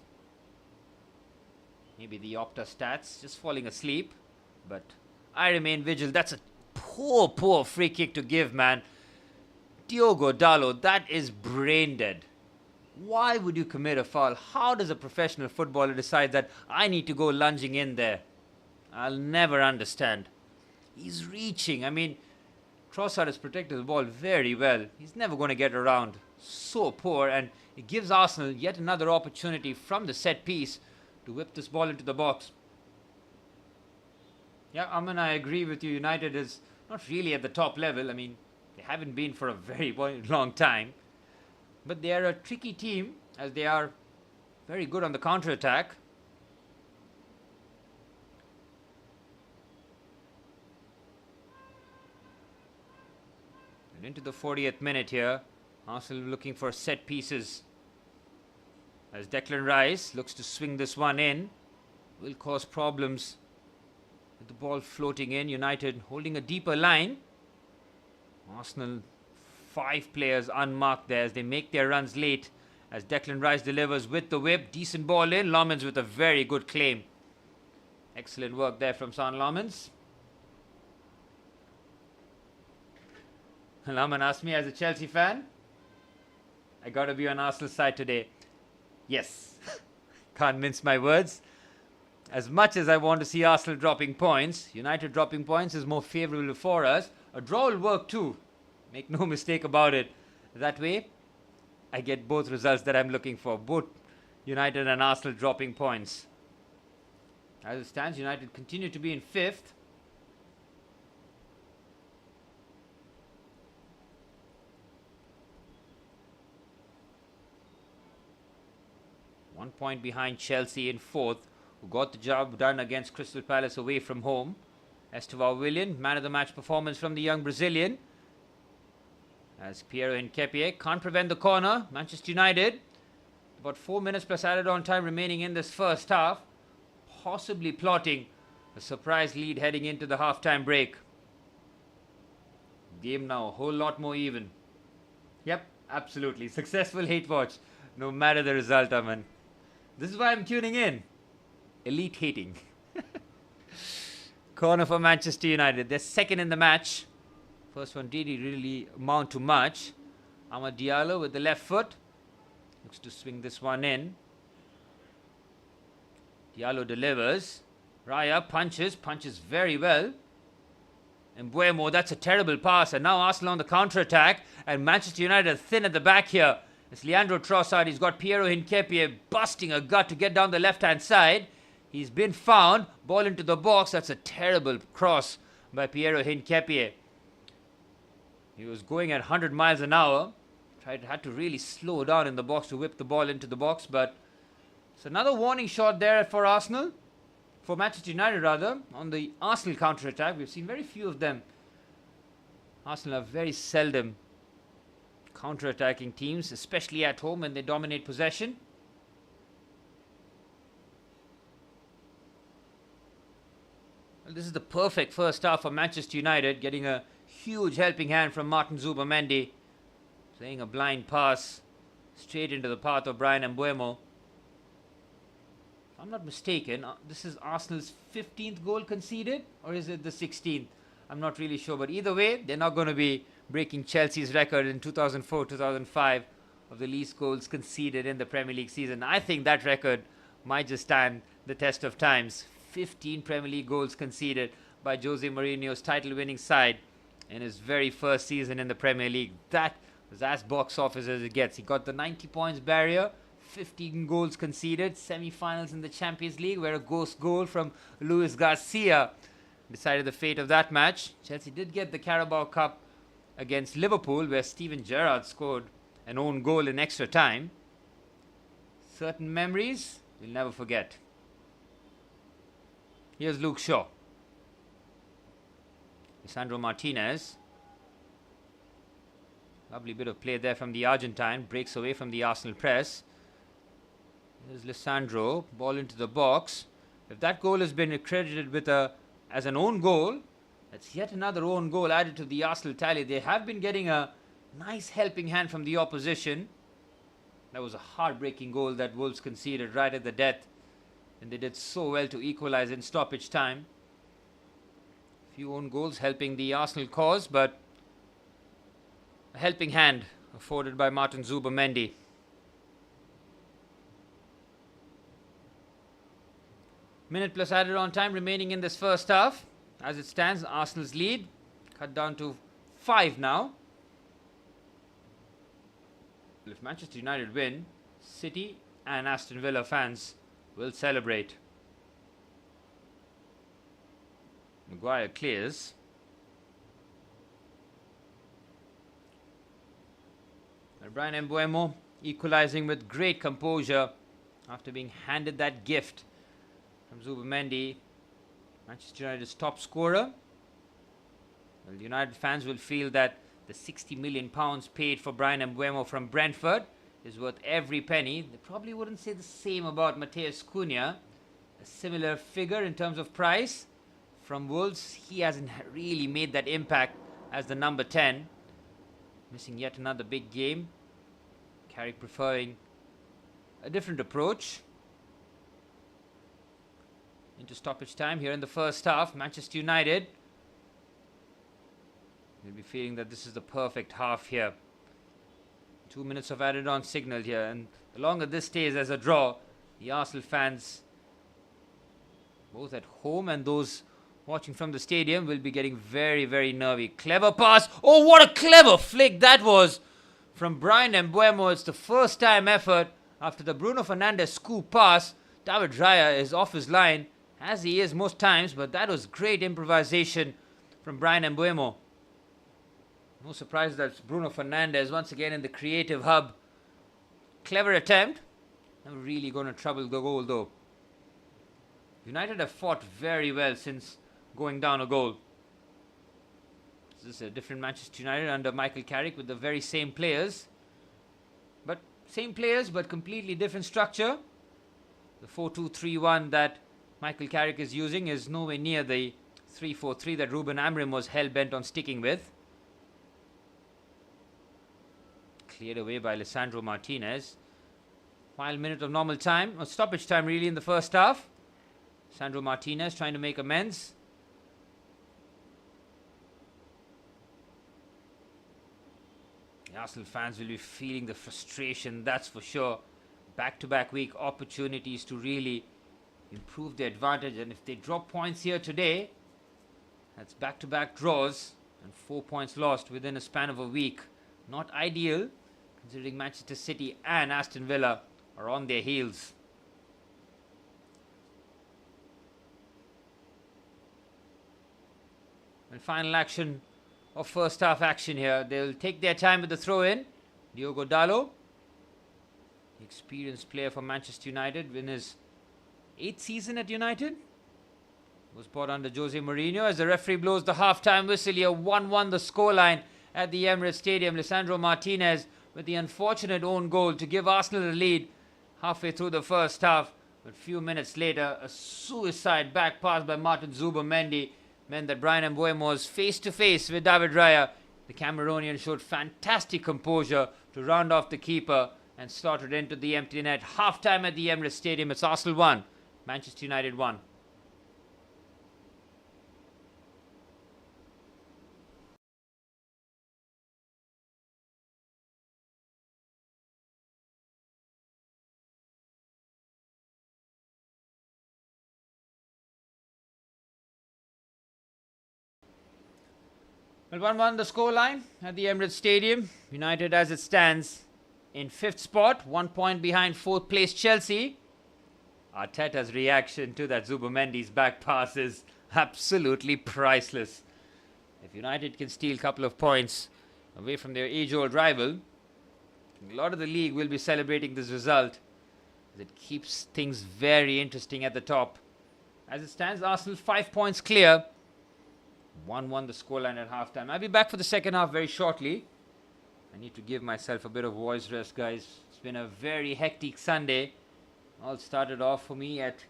Speaker 1: Maybe the Opta stats just falling asleep. But I remain vigilant. That's a poor free kick to give, man. Diogo Dalot, that is brain dead. Why would you commit a foul? How does a professional footballer decide that I need to go lunging in there? I'll never understand. He's reaching. I mean, Trossard has protected the ball very well. He's never going to get around. So poor, and it gives Arsenal yet another opportunity from the set piece to whip this ball into the box. Yeah, Aman, I agree with you. United is not really at the top level. I mean, they haven't been for a very long time. But they are a tricky team as they are very good on the counter-attack. And into the 40th minute here. Arsenal looking for set pieces. As Declan Rice looks to swing this one in. Will cause problems with the ball floating in. United holding a deeper line. Arsenal 5 players unmarked there as they make their runs late. As Declan Rice delivers with the whip. Decent ball in. Lammens with a very good claim. Excellent work there from San Lammens. Laman asked me as a Chelsea fan, I got to be on Arsenal's side today. Yes. Can't mince my words. As much as I want to see Arsenal dropping points, United dropping points is more favourable for us. A draw will work too. Make no mistake about it. That way, I get both results that I'm looking for. Both United and Arsenal dropping points. As it stands, United continue to be in 5th. 1 point behind Chelsea in 4th, who got the job done against Crystal Palace away from home. Estevan Willian, man of the match performance from the young Brazilian. As Piero Hincapié can't prevent the corner. Manchester United, about 4 minutes plus added on time remaining in this first half, possibly plotting a surprise lead heading into the half-time break. Game now a whole lot more even. Yep, absolutely. Successful hate watch, no matter the result, Aman. This is why I'm tuning in. Elite hating. Corner for Manchester United. They're second in the match. First one didn't really amount to much. Amad Diallo with the left foot. Looks to swing this one in. Diallo delivers. Raya punches very well. And Mbeumo, that's a terrible pass. And now Arsenal on the counter-attack. And Manchester United thin at the back here. It's Leandro Trossard. He's got Piero Hincapié busting a gut to get down the left-hand side. He's been found. Ball into the box. That's a terrible cross by Piero Hincapié. He was going at 100 miles an hour. Had to really slow down in the box to whip the ball into the box. But it's another warning shot there for Arsenal. For Manchester United, rather, on the Arsenal counter-attack. We've seen very few of them. Arsenal are very seldom counter-attacking teams, especially at home when they dominate possession. Well, this is the perfect first half for Manchester United, getting a huge helping hand from Martin Zubimendi, playing a blind pass straight into the path of Bryan Mbeumo. If I'm not mistaken, this is Arsenal's 15th goal conceded, or is it the 16th? I'm not really sure, but either way, they're not going to be breaking Chelsea's record in 2004-2005 of the least goals conceded in the Premier League season. I think that record might just stand the test of times. 15 Premier League goals conceded by Jose Mourinho's title-winning side in his very first season in the Premier League. That was as box office as it gets. He got the 90 points barrier, 15 goals conceded, semi-finals in the Champions League, where a ghost goal from Luis Garcia decided the fate of that match. Chelsea did get the Carabao Cup against Liverpool, where Steven Gerrard scored an own goal in extra time. Certain memories we'll never forget. Here's Luke Shaw. Lisandro Martinez. Lovely bit of play there from the Argentine. Breaks away from the Arsenal press. Here's Lisandro. Ball into the box. If that goal has been accredited with as an own goal, that's yet another own goal added to the Arsenal tally. They have been getting a nice helping hand from the opposition. That was a heartbreaking goal that Wolves conceded right at the death. And they did so well to equalize in stoppage time. Few own goals helping the Arsenal cause, but a helping hand afforded by Martin Zubimendi. Minute plus added on time remaining in this first half. As it stands, Arsenal's lead cut down to 5 now. If Manchester United win, City and Aston Villa fans will celebrate. Maguire clears. And Bryan Mbeumo equalizing with great composure after being handed that gift from Zubimendi. Manchester United's top scorer. Well, United fans will feel that the £60 million paid for Bryan Mbeumo from Brentford is worth every penny. They probably wouldn't say the same about Matheus Cunha. A similar figure in terms of price. From Wolves, he hasn't really made that impact as the number 10. Missing yet another big game. Carrick preferring a different approach. Into stoppage time here in the first half. Manchester United will be feeling that this is the perfect half here. 2 minutes of added on signal here, and the longer this stays as a draw, the Arsenal fans, both at home and those watching from the stadium, will be getting very, very nervy. Clever pass. Oh, what a clever flick that was from Bryan Mbeumo. It's the first time effort after the Bruno Fernandes scoop pass. David Raya is off his line, as he is most times, but that was great improvisation from Bryan Mbeumo. No surprise that Bruno Fernandes once again in the creative hub. Clever attempt. Never really going to trouble the goal though. United have fought very well since going down a goal. This is a different Manchester United under Michael Carrick with the very same players. But same players but completely different structure. The 4-2-3-1 that Michael Carrick is using is nowhere near the 3-4-3 that Ruben Amorim was hell-bent on sticking with. Cleared away by Lisandro Martinez. Final minute of normal time, or stoppage time really in the first half. Lisandro Martinez trying to make amends. The Arsenal fans will be feeling the frustration, that's for sure. Back-to-back week opportunities to really improve their advantage, and if they drop points here today, that's back-to-back draws and 4 points lost within a span of a week. Not ideal, considering Manchester City and Aston Villa are on their heels. And final action of first half action here. They'll take their time with the throw-in. Diogo Dalot, experienced player for Manchester United, in his 8th season at United. Was brought under Jose Mourinho. As the referee blows the half-time whistle here, 1-1 the scoreline at the Emirates Stadium. Lisandro Martinez with the unfortunate own goal to give Arsenal the lead halfway through the first half. But a few minutes later, a suicide back pass by Martin Zubimendi meant that Bryan Mbeumo was face-to-face with David Raya. The Cameroonian showed fantastic composure to round off the keeper and slotted into the empty net. Half-time at the Emirates Stadium. It's Arsenal 1, Manchester United 1. Well, 1-1 the scoreline at the Emirates Stadium. United as it stands in 5th spot, 1 point behind 4th place Chelsea. Arteta's reaction to that Zubimendi's back pass is absolutely priceless. If United can steal a couple of points away from their age-old rival, a lot of the league will be celebrating this result, as it keeps things very interesting at the top. As it stands, Arsenal 5 points clear. 1-1 the scoreline at halftime. I'll be back for the second half very shortly. I need to give myself a bit of voice rest, guys. It's been a very hectic Sunday. All started off for me at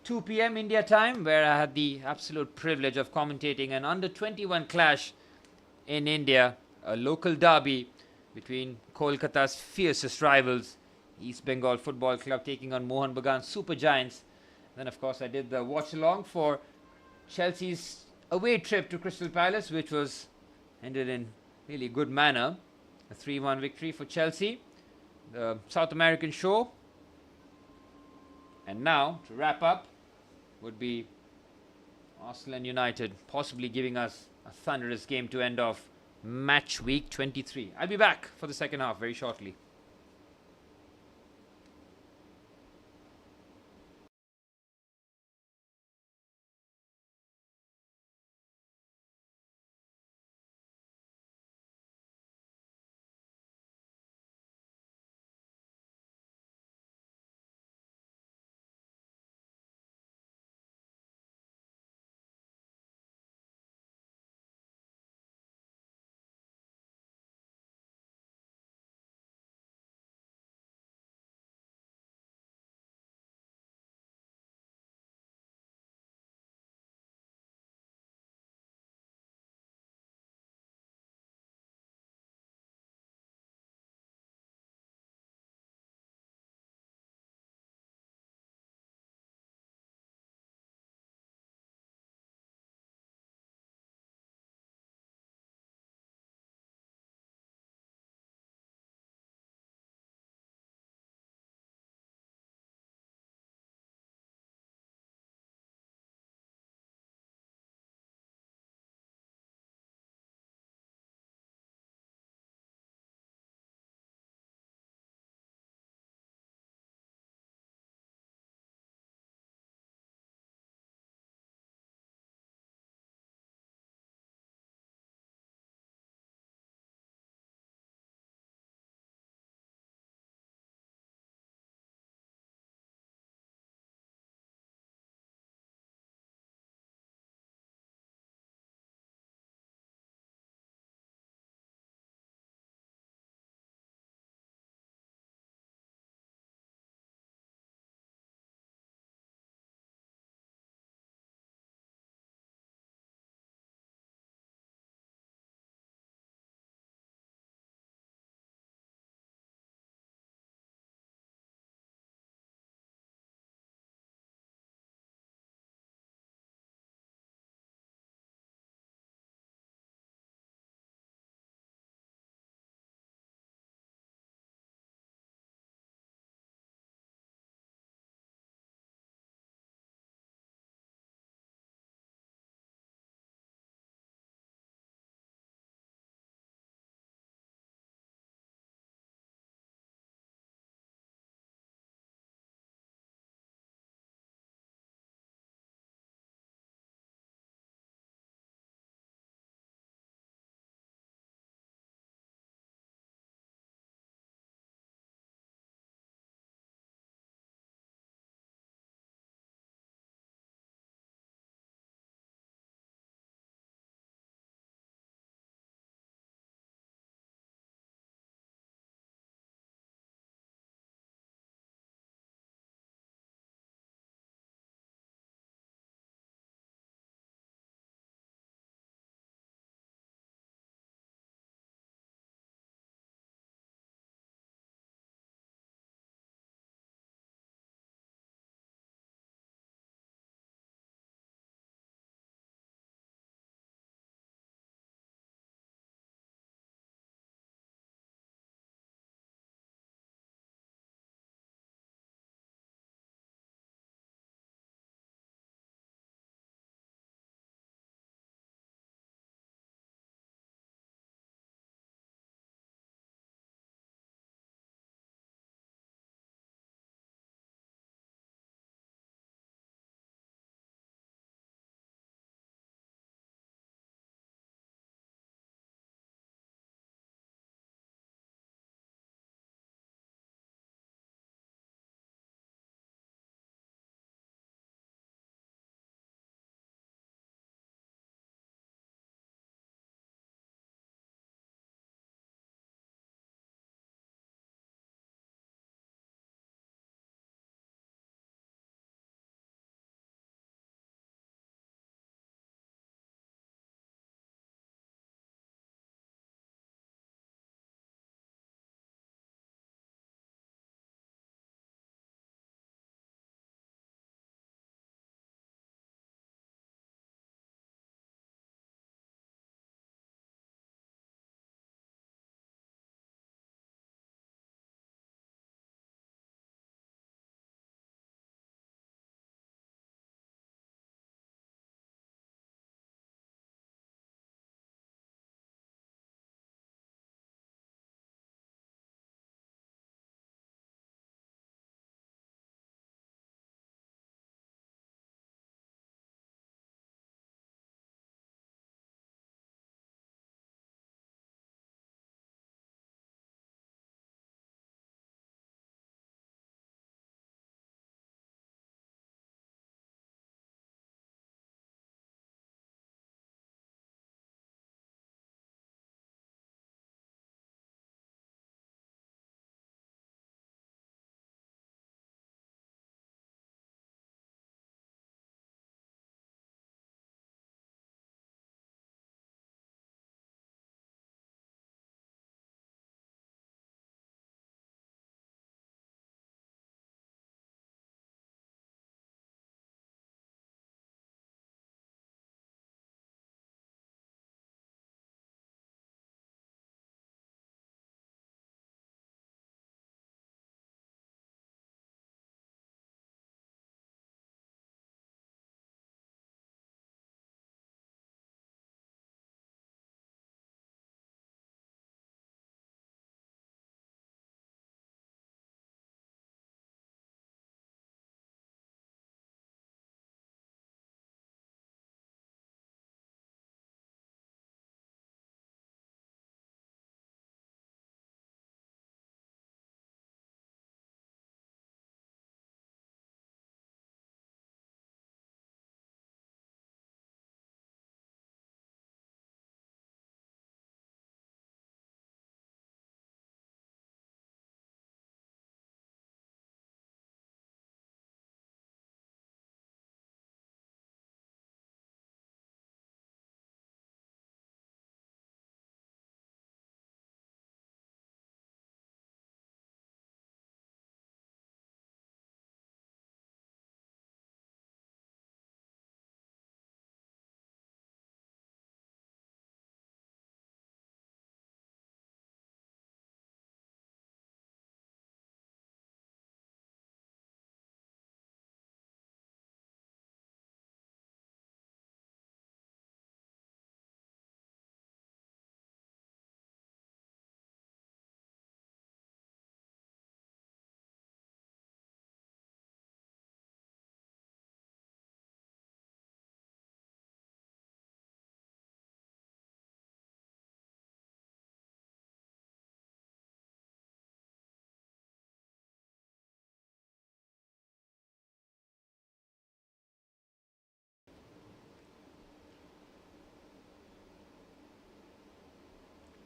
Speaker 1: 2 p.m. India time, where I had the absolute privilege of commentating an under-21 clash in India, a local derby between Kolkata's fiercest rivals, East Bengal Football Club taking on Mohun Bagan Super Giants. Then, of course, I did the watch-along for Chelsea's away trip to Crystal Palace, which was ended in really good manner. A 3-1 victory for Chelsea. The South American show. And now, to wrap up, would be Arsenal and United, possibly giving us a thunderous game to end off match week 23. I'll be back for the second half very shortly.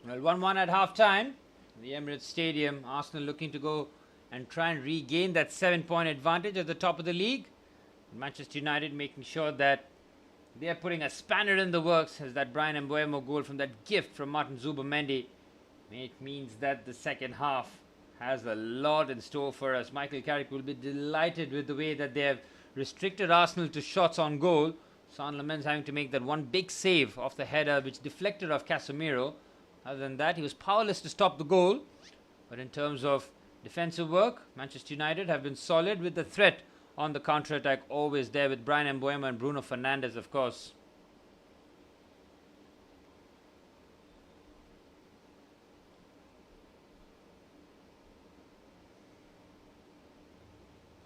Speaker 1: Well, 1-1 at half-time. The Emirates Stadium, Arsenal looking to go and try and regain that 7-point advantage at the top of the league. Manchester United making sure that they are putting a spanner in the works as that Bryan Mbeumo goal from that gift from Martin Zubimendi. It means that the second half has a lot in store for us. Michael Carrick will be delighted with the way that they have restricted Arsenal to shots on goal. Son Lamens having to make that one big save off the header which deflected off Casemiro. Other than that, he was powerless to stop the goal. But in terms of defensive work, Manchester United have been solid with the threat on the counter-attack always there with Bryan Mbeumo and Bruno Fernandes, of course.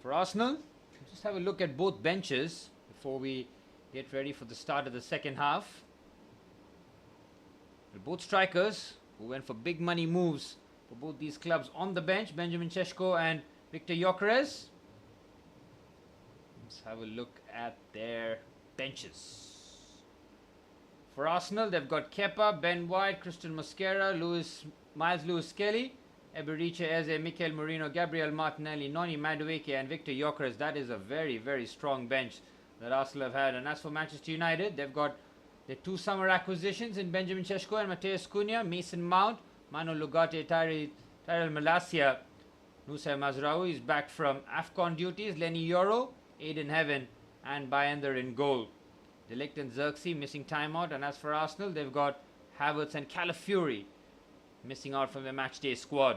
Speaker 1: For Arsenal, just have a look at both benches before we get ready for the start of the second half. Both strikers who went for big money moves for both these clubs on the bench, Benjamin Šeško and Viktor Gyökeres. Let's have a look at their benches. For Arsenal, they've got Kepa, Ben White, Christian Mosquera, Miles Lewis-Skelly, Eberechi Eze, Mikel Merino, Gabriel Martinelli, Noni Madueke and Viktor Gyökeres. That is a very, very strong bench that Arsenal have had. And as for Manchester United, they've got their two summer acquisitions in Benjamin Šeško and Mateus Cunha, Mason Mount, Manu Lugate, Tyrell Malacia, Nusayr Mazraoui is back from AFCON duties, Lenny Yoro, Aiden Heaven and Bayender in goal. De Ligt and Xerxes missing timeout, and as for Arsenal, they've got Havertz and Calafiori missing out from their matchday squad.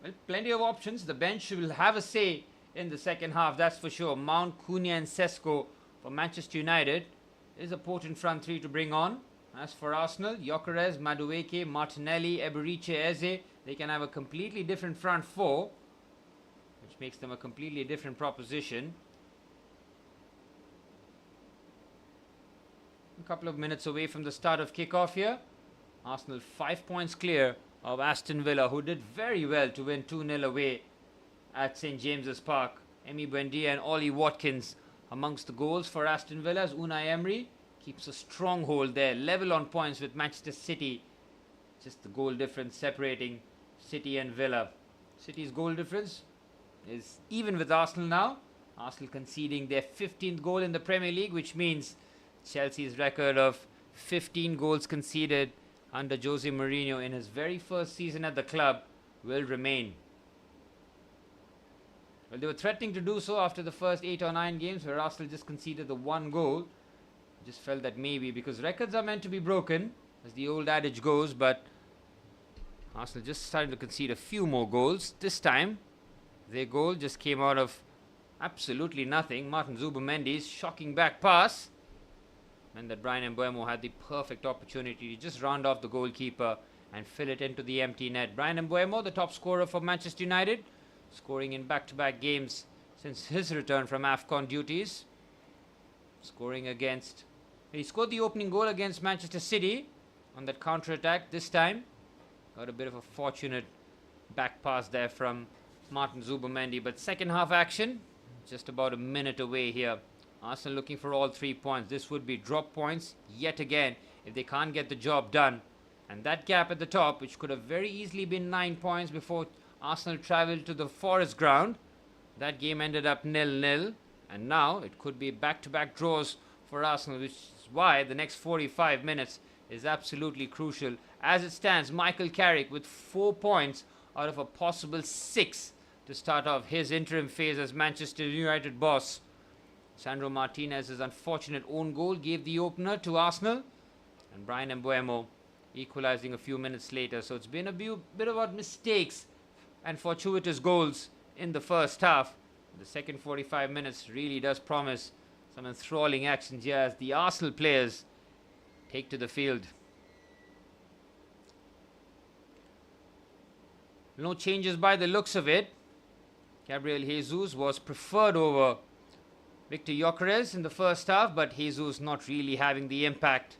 Speaker 1: Well, plenty of options. The bench will have a say in the second half, that's for sure. Mount, Cunha and Sesko for Manchester United is a potent front three to bring on. As for Arsenal, Gyökeres, Madueke, Martinelli, Eberechi Eze, they can have a completely different front four, which makes them a completely different proposition. A couple of minutes away from the start of kickoff here. Arsenal 5 points clear of Aston Villa, who did very well to win 2-0 away at St James's Park. Emi Buendia and Ollie Watkins amongst the goals for Aston Villa as Unai Emery keeps a stronghold there, level on points with Manchester City. Just the goal difference separating City and Villa. City's goal difference is even with Arsenal now. Arsenal conceding their 15th goal in the Premier League, which means Chelsea's record of 15 goals conceded under Jose Mourinho in his very first season at the club will remain. Well, they were threatening to do so after the first 8 or 9 games where Arsenal just conceded the one goal. Just felt that maybe, because records are meant to be broken, as the old adage goes, but Arsenal just started to concede a few more goals. This time, their goal just came out of absolutely nothing. Martin Zubimendi's shocking back pass, and that Bryan Mbeumo had the perfect opportunity to just round off the goalkeeper and fill it into the empty net. Bryan Mbeumo, the top scorer for Manchester United, scoring in back-to-back games since his return from AFCON duties. He scored the opening goal against Manchester City on that counter-attack this time. Got a bit of a fortunate back pass there from Martin Zubimendi. But second half action, just about a minute away here. Arsenal looking for all 3 points. This would be drop points yet again if they can't get the job done. And that gap at the top, which could have very easily been 9 points before Arsenal travelled to the Forest ground, that game ended up 0-0. And now it could be back-to-back draws for Arsenal, which is why the next 45 minutes is absolutely crucial. As it stands, Michael Carrick with 4 points out of a possible 6 to start off his interim phase as Manchester United boss. Sandro Martinez's unfortunate own goal gave the opener to Arsenal, and Bryan Mbeumo equalizing a few minutes later. So it's been a bit about mistakes and fortuitous goals in the first half. The second 45 minutes really does promise some enthralling actions here as the Arsenal players take to the field. No changes by the looks of it. Gabriel Jesus was preferred over Viktor Gyökeres in the first half, but Jesus not really having the impact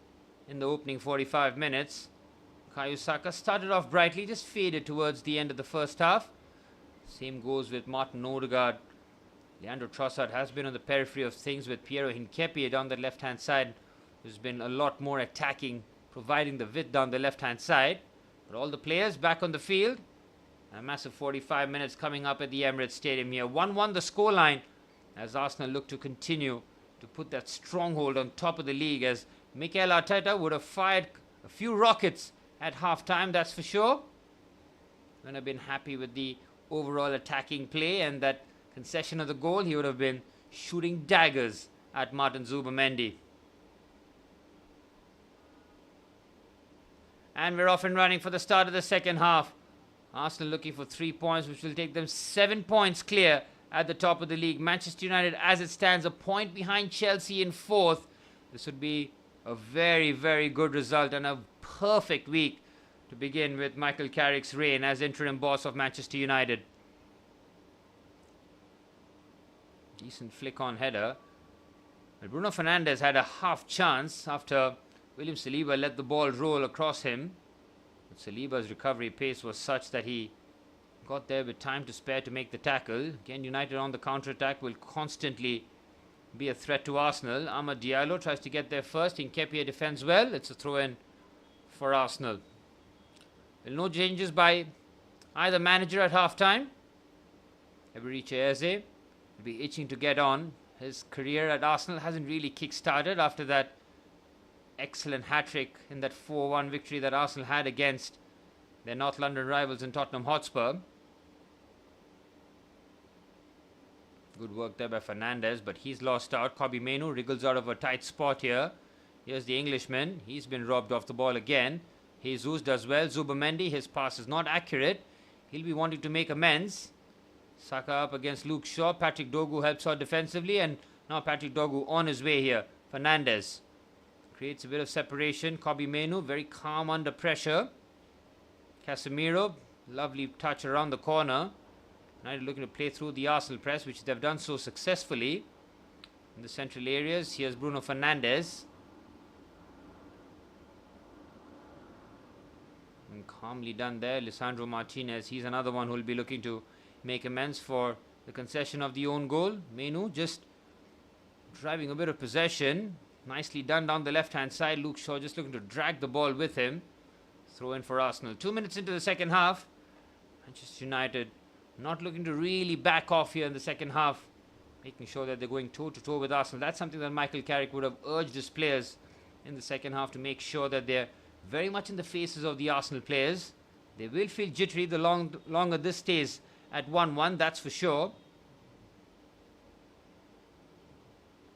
Speaker 1: in the opening 45 minutes. Bukayo Saka started off brightly, just faded towards the end of the first half. Same goes with Martin Odegaard. Leandro Trossard has been on the periphery of things with Piero Hincapié down the left-hand side who's been a lot more attacking, providing the width down the left-hand side. But all the players back on the field. A massive 45 minutes coming up at the Emirates Stadium here. 1-1 the scoreline as Arsenal look to continue to put that stronghold on top of the league, as Mikel Arteta would have fired a few rockets at half-time, that's for sure. Wouldn't have been happy with the overall attacking play and that concession of the goal. He would have been shooting daggers at Martin Zubimendi. And we're off and running for the start of the second half. Arsenal looking for 3 points, which will take them 7 points clear at the top of the league. Manchester United, as it stands, a point behind Chelsea in 4th. This would be a very, very good result and a perfect week to begin with Michael Carrick's reign as interim boss of Manchester United. Decent flick-on header. But Bruno Fernandes had a half chance after William Saliba let the ball roll across him. But Saliba's recovery pace was such that he got there with time to spare to make the tackle. Again, United on the counter-attack will constantly be a threat to Arsenal. Amad Diallo tries to get there first. Nketiah defends well. It's a throw-in for Arsenal. Well, no changes by either manager at half-time. Eberechi Eze will be itching to get on. His career at Arsenal hasn't really kick-started after that excellent hat-trick in that 4-1 victory that Arsenal had against their North London rivals in Tottenham Hotspur. Good work there by Fernandes, but he's lost out. Kobbie Mainoo wriggles out of a tight spot here. Here's the Englishman. He's been robbed off the ball again. Jesus does well. Zubimendi, his pass is not accurate. He'll be wanting to make amends. Saka up against Luke Shaw. Patrick Dogu helps out defensively, and now Patrick Dogu on his way here. Fernandes creates a bit of separation. Kobbie Mainoo very calm under pressure. Casemiro, lovely touch around the corner. United looking to play through the Arsenal press, which they've done so successfully. In the central areas, here's Bruno Fernandes. And calmly done there, Lisandro Martinez. He's another one who will be looking to make amends for the concession of the own goal. Mainoo just driving a bit of possession. Nicely done down the left-hand side. Luke Shaw just looking to drag the ball with him. Throw in for Arsenal. 2 minutes into the second half. Manchester United not looking to really back off here in the second half. Making sure that they're going toe-to-toe with Arsenal. That's something that Michael Carrick would have urged his players in the second half, to make sure that they're very much in the faces of the Arsenal players. They will feel jittery the longer this stays at 1-1, that's for sure.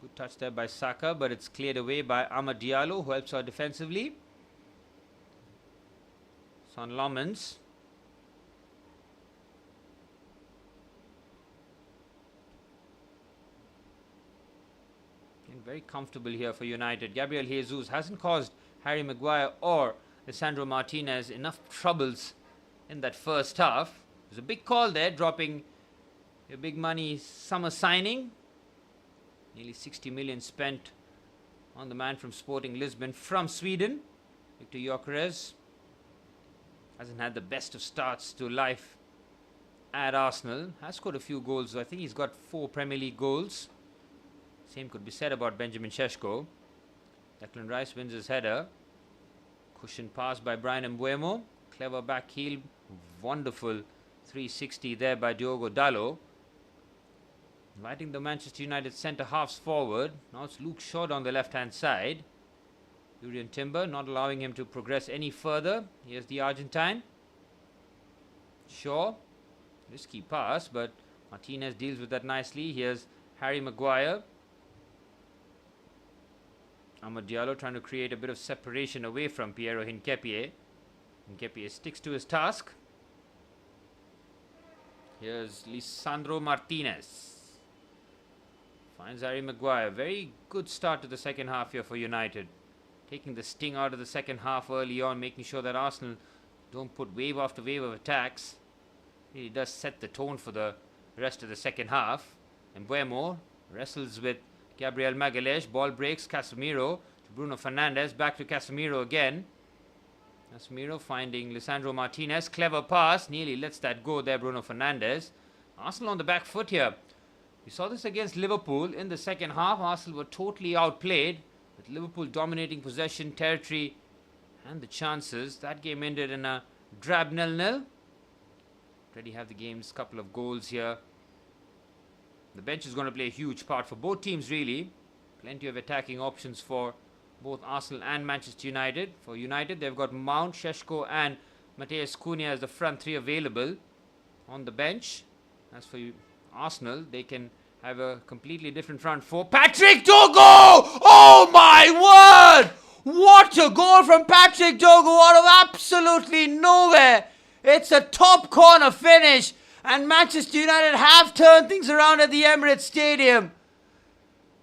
Speaker 1: Good touch there by Saka, but it's cleared away by Amad Diallo, who helps out defensively. Son Lomans. Getting very comfortable here for United. Gabriel Jesus hasn't caused Harry Maguire or Lisandro Martinez enough troubles in that first half. There's a big call there, dropping a big money summer signing. Nearly 60 million spent on the man from Sporting Lisbon from Sweden. Victor Gyökeres hasn't had the best of starts to life at Arsenal. Has scored a few goals. I think he's got 4 Premier League goals. Same could be said about Benjamin Šeško. Declan Rice wins his header. Cushion pass by Brian Mbeumo. Clever back heel. Wonderful 360 there by Diogo Dalot. Inviting the Manchester United centre-halves forward. Now it's Luke Shaw on the left-hand side. Jurrien Timber not allowing him to progress any further. Here's the Argentine. Shaw. Risky pass, but Martinez deals with that nicely. Here's Harry Maguire. Amad Diallo trying to create a bit of separation away from Piero Nketiah. Nketiah sticks to his task. Here's Lisandro Martinez. Finds Harry Maguire. Very good start to the second half here for United. Taking the sting out of the second half early on, making sure that Arsenal don't put wave after wave of attacks. Really does set the tone for the rest of the second half. And Mbeumo wrestles with Gabriel Magalhaes. Ball breaks. Casemiro to Bruno Fernandes. Back to Casemiro again. Casemiro finding Lisandro Martinez. Clever pass. Nearly lets that go there, Bruno Fernandes. Arsenal on the back foot here. We saw this against Liverpool in the second half. Arsenal were totally outplayed with Liverpool dominating possession, territory, and the chances. That game ended in a drab 0-0. Already have the game's couple of goals here. The bench is going to play a huge part for both teams, really. Plenty of attacking options for both Arsenal and Manchester United. For United, they've got Mount, Šeško and Mateus Cunha as the front three available on the bench. As for Arsenal, they can have a completely different front four. Patrick Dogu! Oh my word! What a goal from Patrick Dogu out of absolutely nowhere. It's a top corner finish, and Manchester United have turned things around at the Emirates Stadium.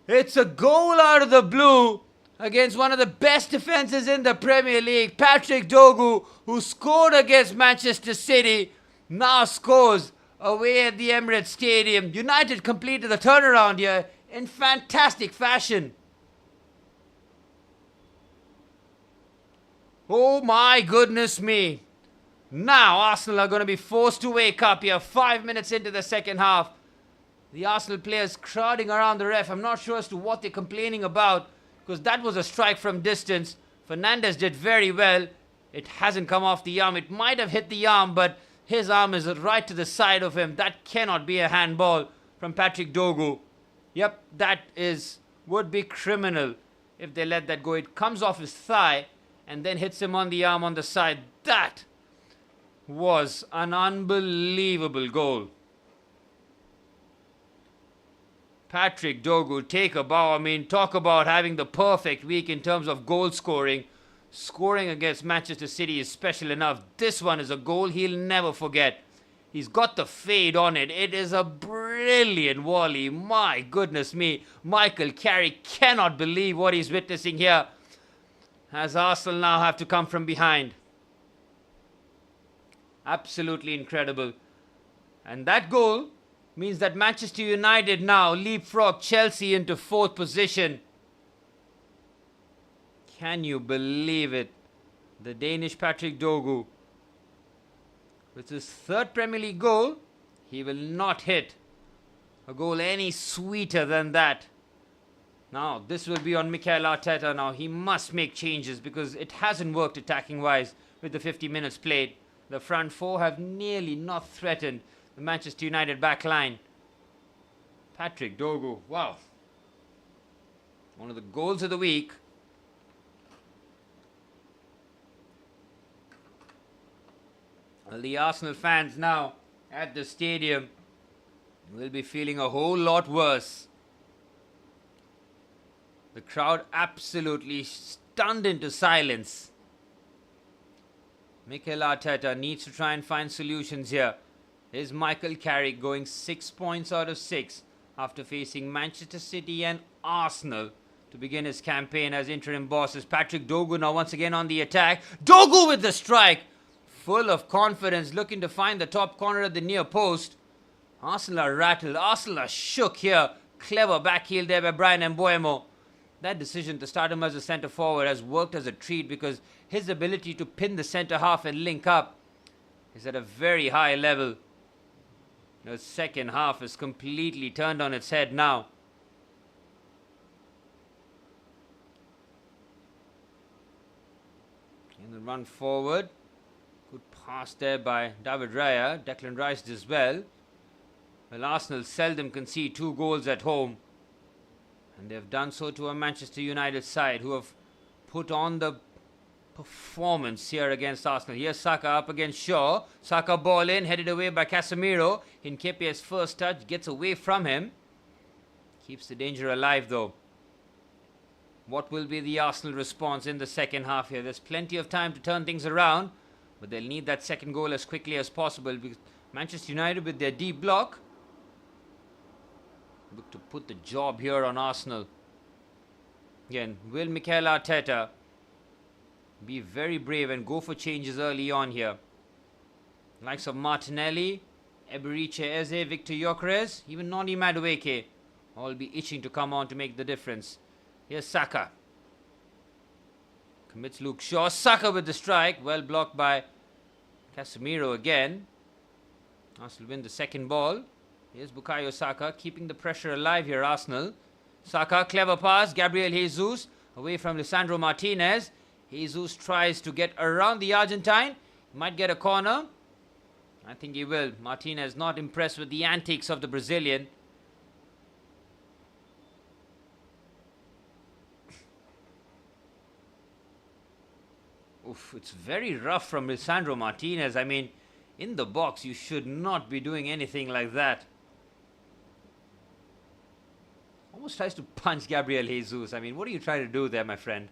Speaker 1: It's a goal out of the blue against one of the best defenses in the Premier League. Patrick Dogu, who scored against Manchester City, now scores away at the Emirates Stadium. United completed the turnaround here in fantastic fashion. Oh my goodness me. Now Arsenal are going to be forced to wake up here 5 minutes into the second half. The Arsenal players crowding around the ref. I'm not sure as to what they're complaining about, because that was a strike from distance. Fernandes did very well. It hasn't come off the arm. It might have hit the arm, but his arm is right to the side of him. That cannot be a handball from Patrick Dogu. Yep, that would be criminal if they let that go. It comes off his thigh and then hits him on the arm on the side. That was an unbelievable goal. Patrick Dogu, take a bow. I mean, talk about having the perfect week in terms of goal scoring. Scoring against Manchester City is special enough. This one is a goal he'll never forget. He's got the fade on it. It is a brilliant volley. My goodness me. Michael Carrick cannot believe what he's witnessing here, as Arsenal now have to come from behind. Absolutely incredible. And that goal means that Manchester United now leapfrog Chelsea into 4th position. Can you believe it? The Danish Patrick Dogu, with his 3rd Premier League goal, he will not hit a goal any sweeter than that. Now, this will be on Mikel Arteta now. He must make changes because it hasn't worked attacking-wise with the 50 minutes played. The front four have nearly not threatened the Manchester United back line. Patrick Dogu, wow. One of the goals of the week. Well, the Arsenal fans now at the stadium will be feeling a whole lot worse. The crowd absolutely stunned into silence. Mikel Arteta needs to try and find solutions here. Here's Michael Carrick going 6 points out of 6 after facing Manchester City and Arsenal to begin his campaign as interim bosses. Patrick Dogu now once again on the attack. Dogu with the strike. Full of confidence, looking to find the top corner at the near post. Arsenal are rattled. Arsenal are shook here. Clever backheel there by Brian Mbeumo. That decision to start him as a centre forward has worked as a treat because his ability to pin the centre half and link up is at a very high level. The second half is completely turned on its head now. In the run forward. Good pass there by David Raya. Declan Rice does well. Well, Arsenal seldom concede 2 goals at home. And they've done so to a Manchester United side who have put on the performance here against Arsenal. Here's Saka up against Shaw. Saka ball in, headed away by Casemiro. Nketiah's first touch gets away from him. Keeps the danger alive though. What will be the Arsenal response in the second half here? There's plenty of time to turn things around, but they'll need that second goal as quickly as possible because Manchester United with their deep block look to put the job here on Arsenal. Again, will Mikel Arteta be very brave and go for changes early on here? Likes of Martinelli, Eberiche Eze, Victor Gyökeres, even Noni Madueke all be itching to come on to make the difference. Here's Saka. Commits Luke Shaw. Saka with the strike. Well blocked by Casemiro again. Arsenal win the second ball. Here's Bukayo Saka keeping the pressure alive here, Arsenal. Saka, clever pass. Gabriel Jesus away from Lisandro Martinez. Jesus tries to get around the Argentine. Might get a corner. I think he will. Martinez not impressed with the antics of the Brazilian. Oof, it's very rough from Lisandro Martinez. I mean, in the box, you should not be doing anything like that. Almost tries to punch Gabriel Jesus. I mean, what are you trying to do there, my friend?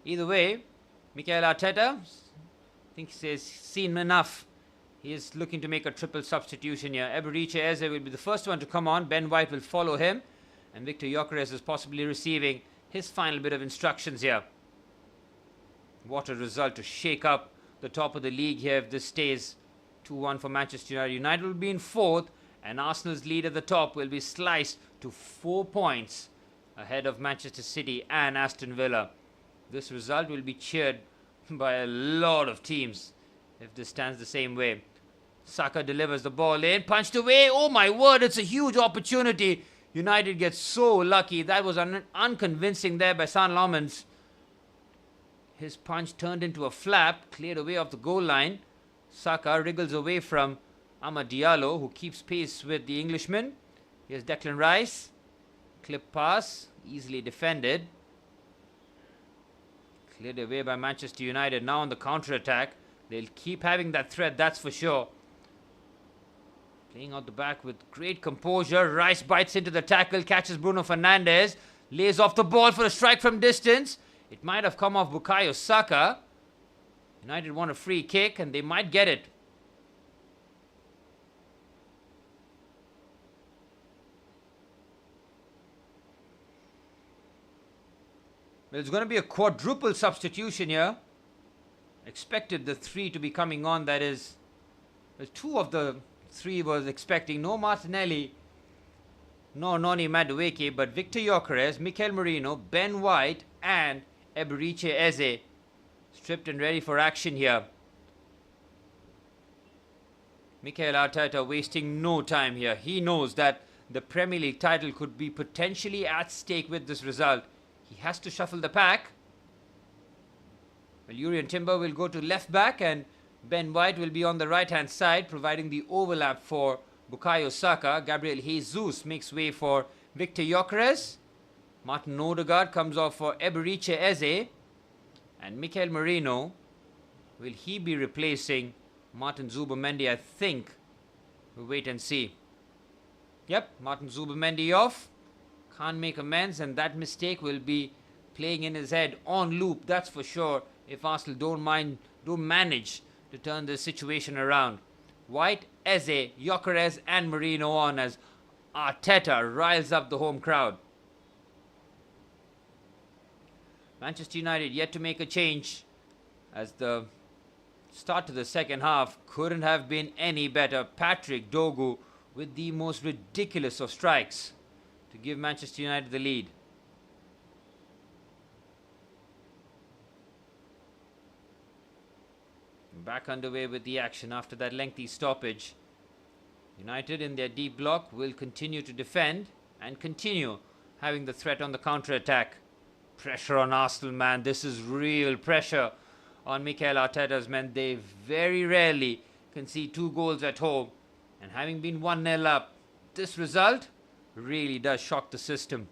Speaker 1: Either way, Mikel Arteta, I think he says, seen enough. He is looking to make a triple substitution here. Eberiche Eze will be the first one to come on. Ben White will follow him. And Victor Gyökeres is possibly receiving his final bit of instructions here. What a result to shake up the top of the league here if this stays 2-1 for Manchester United. United will be in fourth, and Arsenal's lead at the top will be sliced to 4 points ahead of Manchester City and Aston Villa. This result will be cheered by a lot of teams if this stands the same way. Saka delivers the ball in, punched away. Oh my word, it's a huge opportunity. United gets so lucky. That was unconvincing there by San Lomans. His punch turned into a flap, cleared away off the goal line. Saka wriggles away from Amad Diallo, who keeps pace with the Englishman. Here's Declan Rice. Clip pass, easily defended. Cleared away by Manchester United. Now on the counter-attack. They'll keep having that threat, that's for sure. Playing out the back with great composure. Rice bites into the tackle, catches Bruno Fernandes. Lays off the ball for a strike from distance. It might have come off Bukayo Saka. United want a free kick and they might get it. Well, it's going to be a quadruple substitution here. Expected the 3 to be coming on. That is, 2 of the 3 was expecting. No Martinelli, no Noni Madueke, but Victor Gyökeres, Mikel Merino, Ben White and Eberiche Eze stripped and ready for action here. Mikel Arteta wasting no time here. He knows that the Premier League title could be potentially at stake with this result. He has to shuffle the pack. Well, Urian Timber will go to left back and Ben White will be on the right hand side, providing the overlap for Bukayo Saka. Gabriel Jesus makes way for Victor Gyökeres. Martin Odegaard comes off for Eberiche Eze. And Mikel Merino, will he be replacing Martin Zubimendi? I think. We'll wait and see. Yep, Martin Zubimendi off. Can't make amends, and that mistake will be playing in his head on loop, that's for sure, if Arsenal don't manage to turn this situation around. White, Eze, Gyökeres and Merino on as Arteta riles up the home crowd. Manchester United yet to make a change, as the start to the second half couldn't have been any better. Patrick Dogu with the most ridiculous of strikes to give Manchester United the lead. Back underway with the action after that lengthy stoppage. United in their deep block will continue to defend and continue having the threat on the counter-attack. Pressure on Arsenal, man. This is real pressure on Mikel Arteta's men. They very rarely concede 2 goals at home. And having been 1-0 up, this result really does shock the system.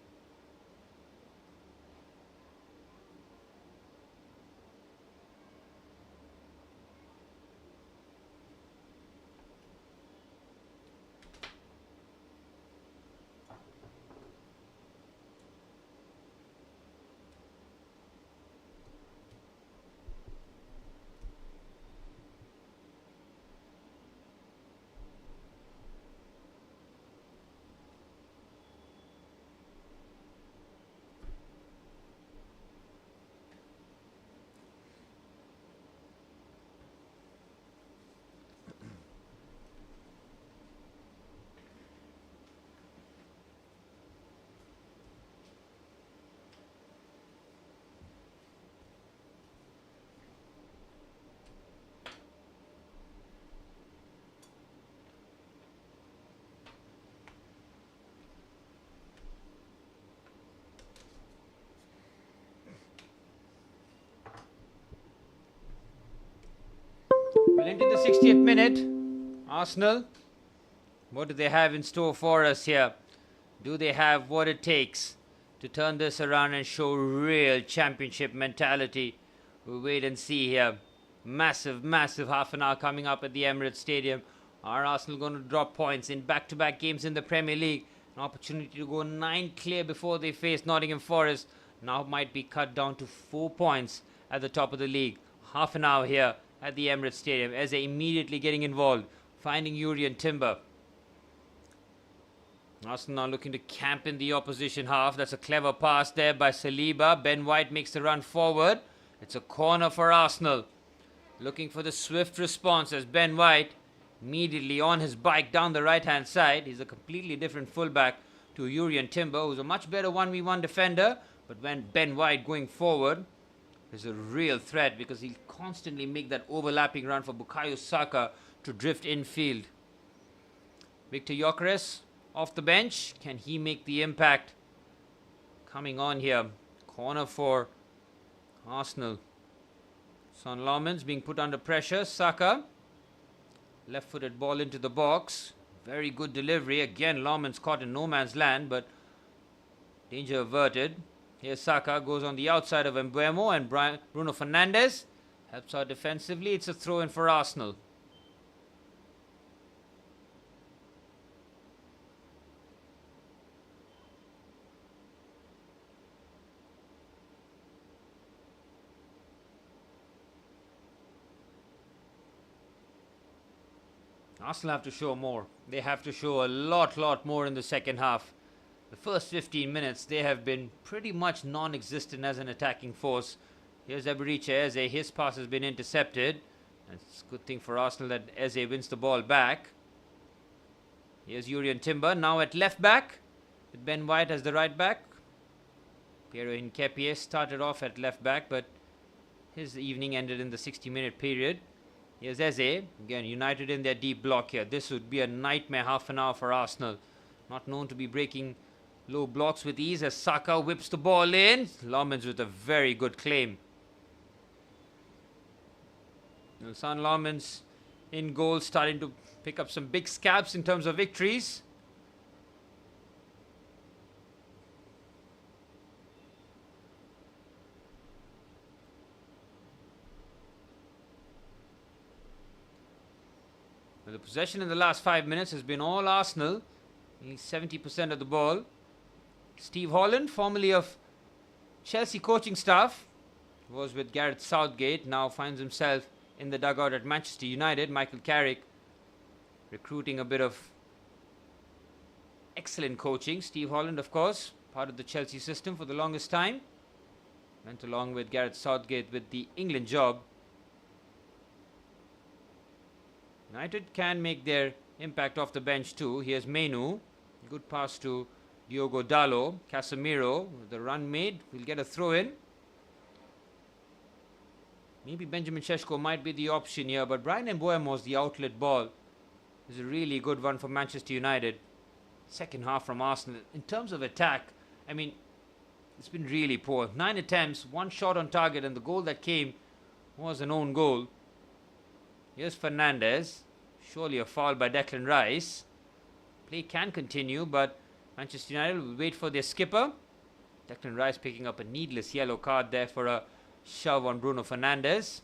Speaker 1: Well, into the 60th minute, Arsenal, what do they have in store for us here? Do they have what it takes to turn this around and show real championship mentality? We'll wait and see here. Massive half an hour coming up at the Emirates Stadium. Are Arsenal going to drop points in back-to-back games in the Premier League? An opportunity to go 9 clear before they face Nottingham Forest. Now might be cut down to 4 points at the top of the league. Half an hour here at the Emirates Stadium. Eze immediately getting involved, finding Urian Timber. Arsenal now looking to camp in the opposition half. That's a clever pass there by Saliba. Ben White makes the run forward. It's a corner for Arsenal. Looking for the swift response as Ben White immediately on his bike down the right-hand side. He's a completely different fullback to Urian Timber, who's a much better 1v1 defender. But when Ben White going forward is a real threat because he'll constantly make that overlapping run for Bukayo Saka to drift infield. Victor Gyökeres off the bench. Can he make the impact? Coming on here. Corner for Arsenal. Son Lomans being put under pressure. Saka. Left-footed ball into the box. Very good delivery. Again, Lomans caught in no man's land, but danger averted. Here Saka goes on the outside of Mbeumo, and Bruno Fernandes helps out defensively. It's a throw-in for Arsenal. Arsenal have to show more. They have to show a lot more in the second half. The first 15 minutes, they have been pretty much non-existent as an attacking force. Here's Eberiche Eze. His pass has been intercepted. And it's a good thing for Arsenal that Eze wins the ball back. Here's Urian Timber now at left back, with Ben White as the right back. Piero Hincapié started off at left back, but his evening ended in the 60-minute period. Here's Eze. Again, United in their deep block here. This would be a nightmare half an hour for Arsenal. Not known to be breaking low blocks with ease as Saka whips the ball in. Lomans with a very good claim. Son Lomans in goal, starting to pick up some big scalps in terms of victories. The possession in the last 5 minutes has been all Arsenal. Nearly 70% of the ball. Steve Holland, formerly of Chelsea coaching staff, was with Gareth Southgate, now finds himself in the dugout at Manchester United. Michael Carrick recruiting a bit of excellent coaching. Steve Holland, of course, part of the Chelsea system for the longest time. Went along with Gareth Southgate with the England job. United can make their impact off the bench too. Here's Menu. Good pass to Diogo Dalot. Casemiro with the run made. Will get a throw in. Maybe Benjamin Šeško might be the option here, but Brian Mbeumo's the outlet ball is a really good one for Manchester United. Second half from Arsenal. In terms of attack, I mean, it's been really poor. 9 attempts, 1 shot on target, and the goal that came was an own goal. Here's Fernandes. Surely a foul by Declan Rice. Play can continue, but Manchester United will wait for their skipper. Declan Rice picking up a needless yellow card there for a shove on Bruno Fernandes.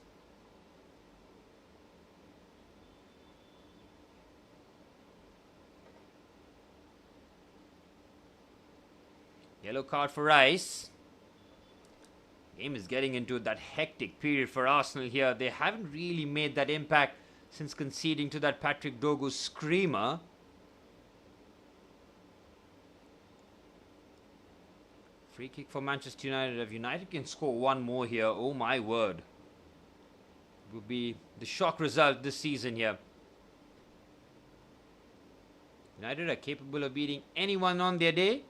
Speaker 1: Yellow card for Rice. Game is getting into that hectic period for Arsenal here. They haven't really made that impact since conceding to that Patrick Dogu screamer. Free kick for Manchester United. If United can score one more here, oh my word. It would be the shock result this season here. United are capable of beating anyone on their day.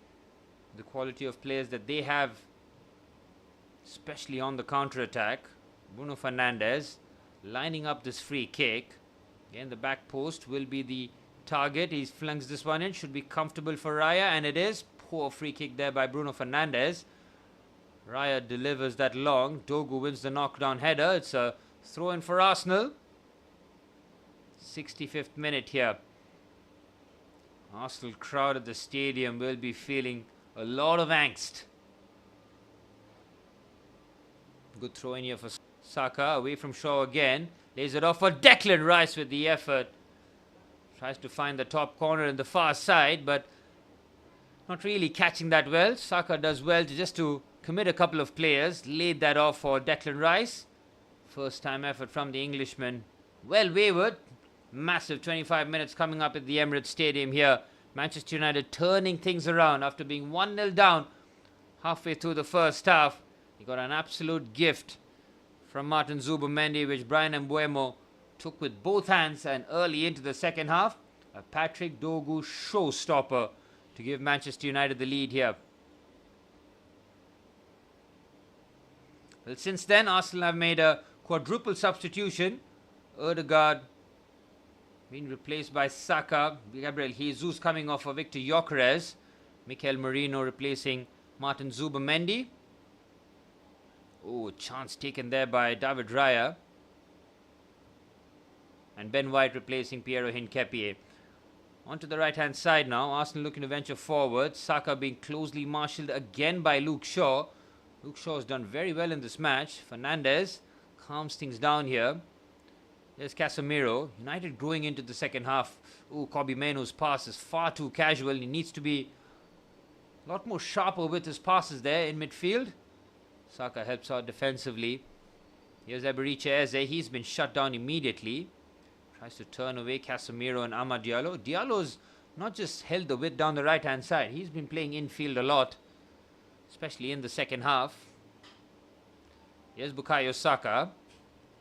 Speaker 1: The quality of players that they have, especially on the counter-attack. Bruno Fernandes lining up this free kick. Again, the back post will be the target. He flings this one in. Should be comfortable for Raya, and it is. Poor free kick there by Bruno Fernandes. Raya delivers that long. Dogu wins the knockdown header. It's a throw-in for Arsenal. 65th minute here. Arsenal crowd at the stadium will be feeling a lot of angst. Good throw in here for Saka. Away from Shaw again. Lays it off for Declan Rice with the effort. Tries to find the top corner in the far side, but not really catching that well. Saka does well to commit a couple of players. Laid that off for Declan Rice. First time effort from the Englishman. Well wayward. Massive 25 minutes coming up at the Emirates Stadium here. Manchester United turning things around after being 1-0 down halfway through the first half. He got an absolute gift from Martin Zubimendi, which Brian Mbeumo took with both hands, and early into the second half, a Patrick Dogu showstopper to give Manchester United the lead here. Well, since then, Arsenal have made a quadruple substitution. Odegaard being replaced by Saka. Gabriel Jesus coming off for Victor Gyökeres. Mikel Merino replacing Martin Zubimendi. Oh, chance taken there by David Raya. And Ben White replacing Piero Hincapié. Onto the right-hand side now. Arsenal looking to venture forward. Saka being closely marshalled again by Luke Shaw. Luke Shaw has done very well in this match. Fernandes calms things down here. There's Casemiro. United growing into the second half. Ooh, Kobbie Mainoo's pass is far too casual. He needs to be a lot more sharper with his passes there in midfield. Saka helps out defensively. Here's Eberechi Eze. He's been shut down immediately. Tries to turn away Casemiro and Amad Diallo. Diallo's not just held the width down the right-hand side. He's been playing infield a lot, especially in the second half. Here's Bukayo Saka.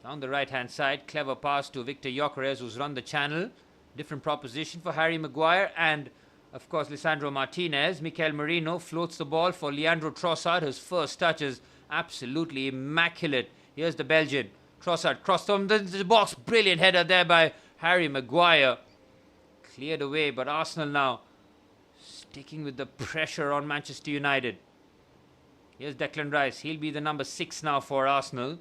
Speaker 1: Down the right-hand side, clever pass to Victor Gyökeres, who's run the channel. Different proposition for Harry Maguire and, of course, Lisandro Martinez. Mikel Merino floats the ball for Leandro Trossard. His first touch is absolutely immaculate. Here's the Belgian. Trossard crossed on the box. Brilliant header there by Harry Maguire. Cleared away, but Arsenal now sticking with the pressure on Manchester United. Here's Declan Rice. He'll be the number 6 now for Arsenal.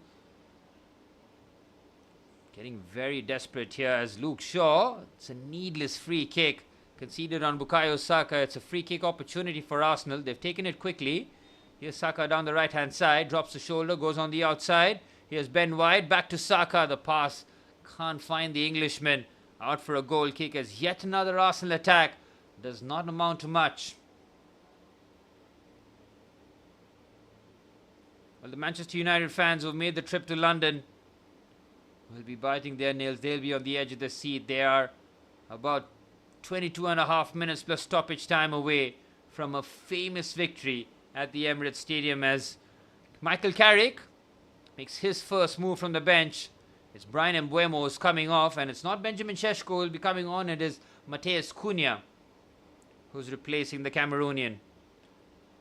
Speaker 1: Getting very desperate here as Luke Shaw. It's a needless free kick conceded on Bukayo Saka. It's a free kick opportunity for Arsenal. They've taken it quickly. Here's Saka down the right hand side. Drops the shoulder. Goes on the outside. Here's Ben White. Back to Saka. The pass can't find the Englishman. Out for a goal kick as yet another Arsenal attack. Does not amount to much. Well, the Manchester United fans who have made the trip to London will be biting their nails. They'll be on the edge of the seat. They are about 22.5 minutes plus stoppage time away from a famous victory at the Emirates Stadium as Michael Carrick makes his first move from the bench. It's Brian Mbeumo who's coming off, and it's not Benjamin Šeško who will be coming on. It is Matheus Cunha who's replacing the Cameroonian.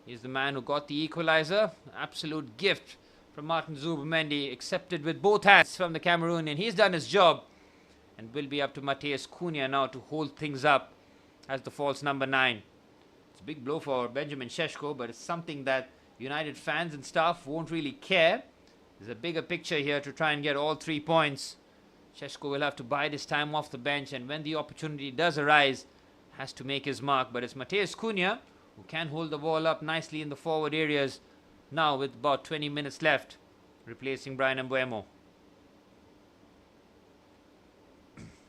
Speaker 1: He's the man who got the equalizer. Absolute gift from Martin Zubimendi, accepted with both hands from the Cameroonian. He's done his job and will be up to Matheus Cunha now to hold things up as the false number 9. It's a big blow for Benjamin Šeško, but it's something that United fans and staff won't really care. There's a bigger picture here to try and get all 3 points. Šeško will have to bide his time off the bench, and when the opportunity does arise, has to make his mark. But it's Matheus Cunha who can hold the ball up nicely in the forward areas now with about 20 minutes left, replacing Brian Mbeumo.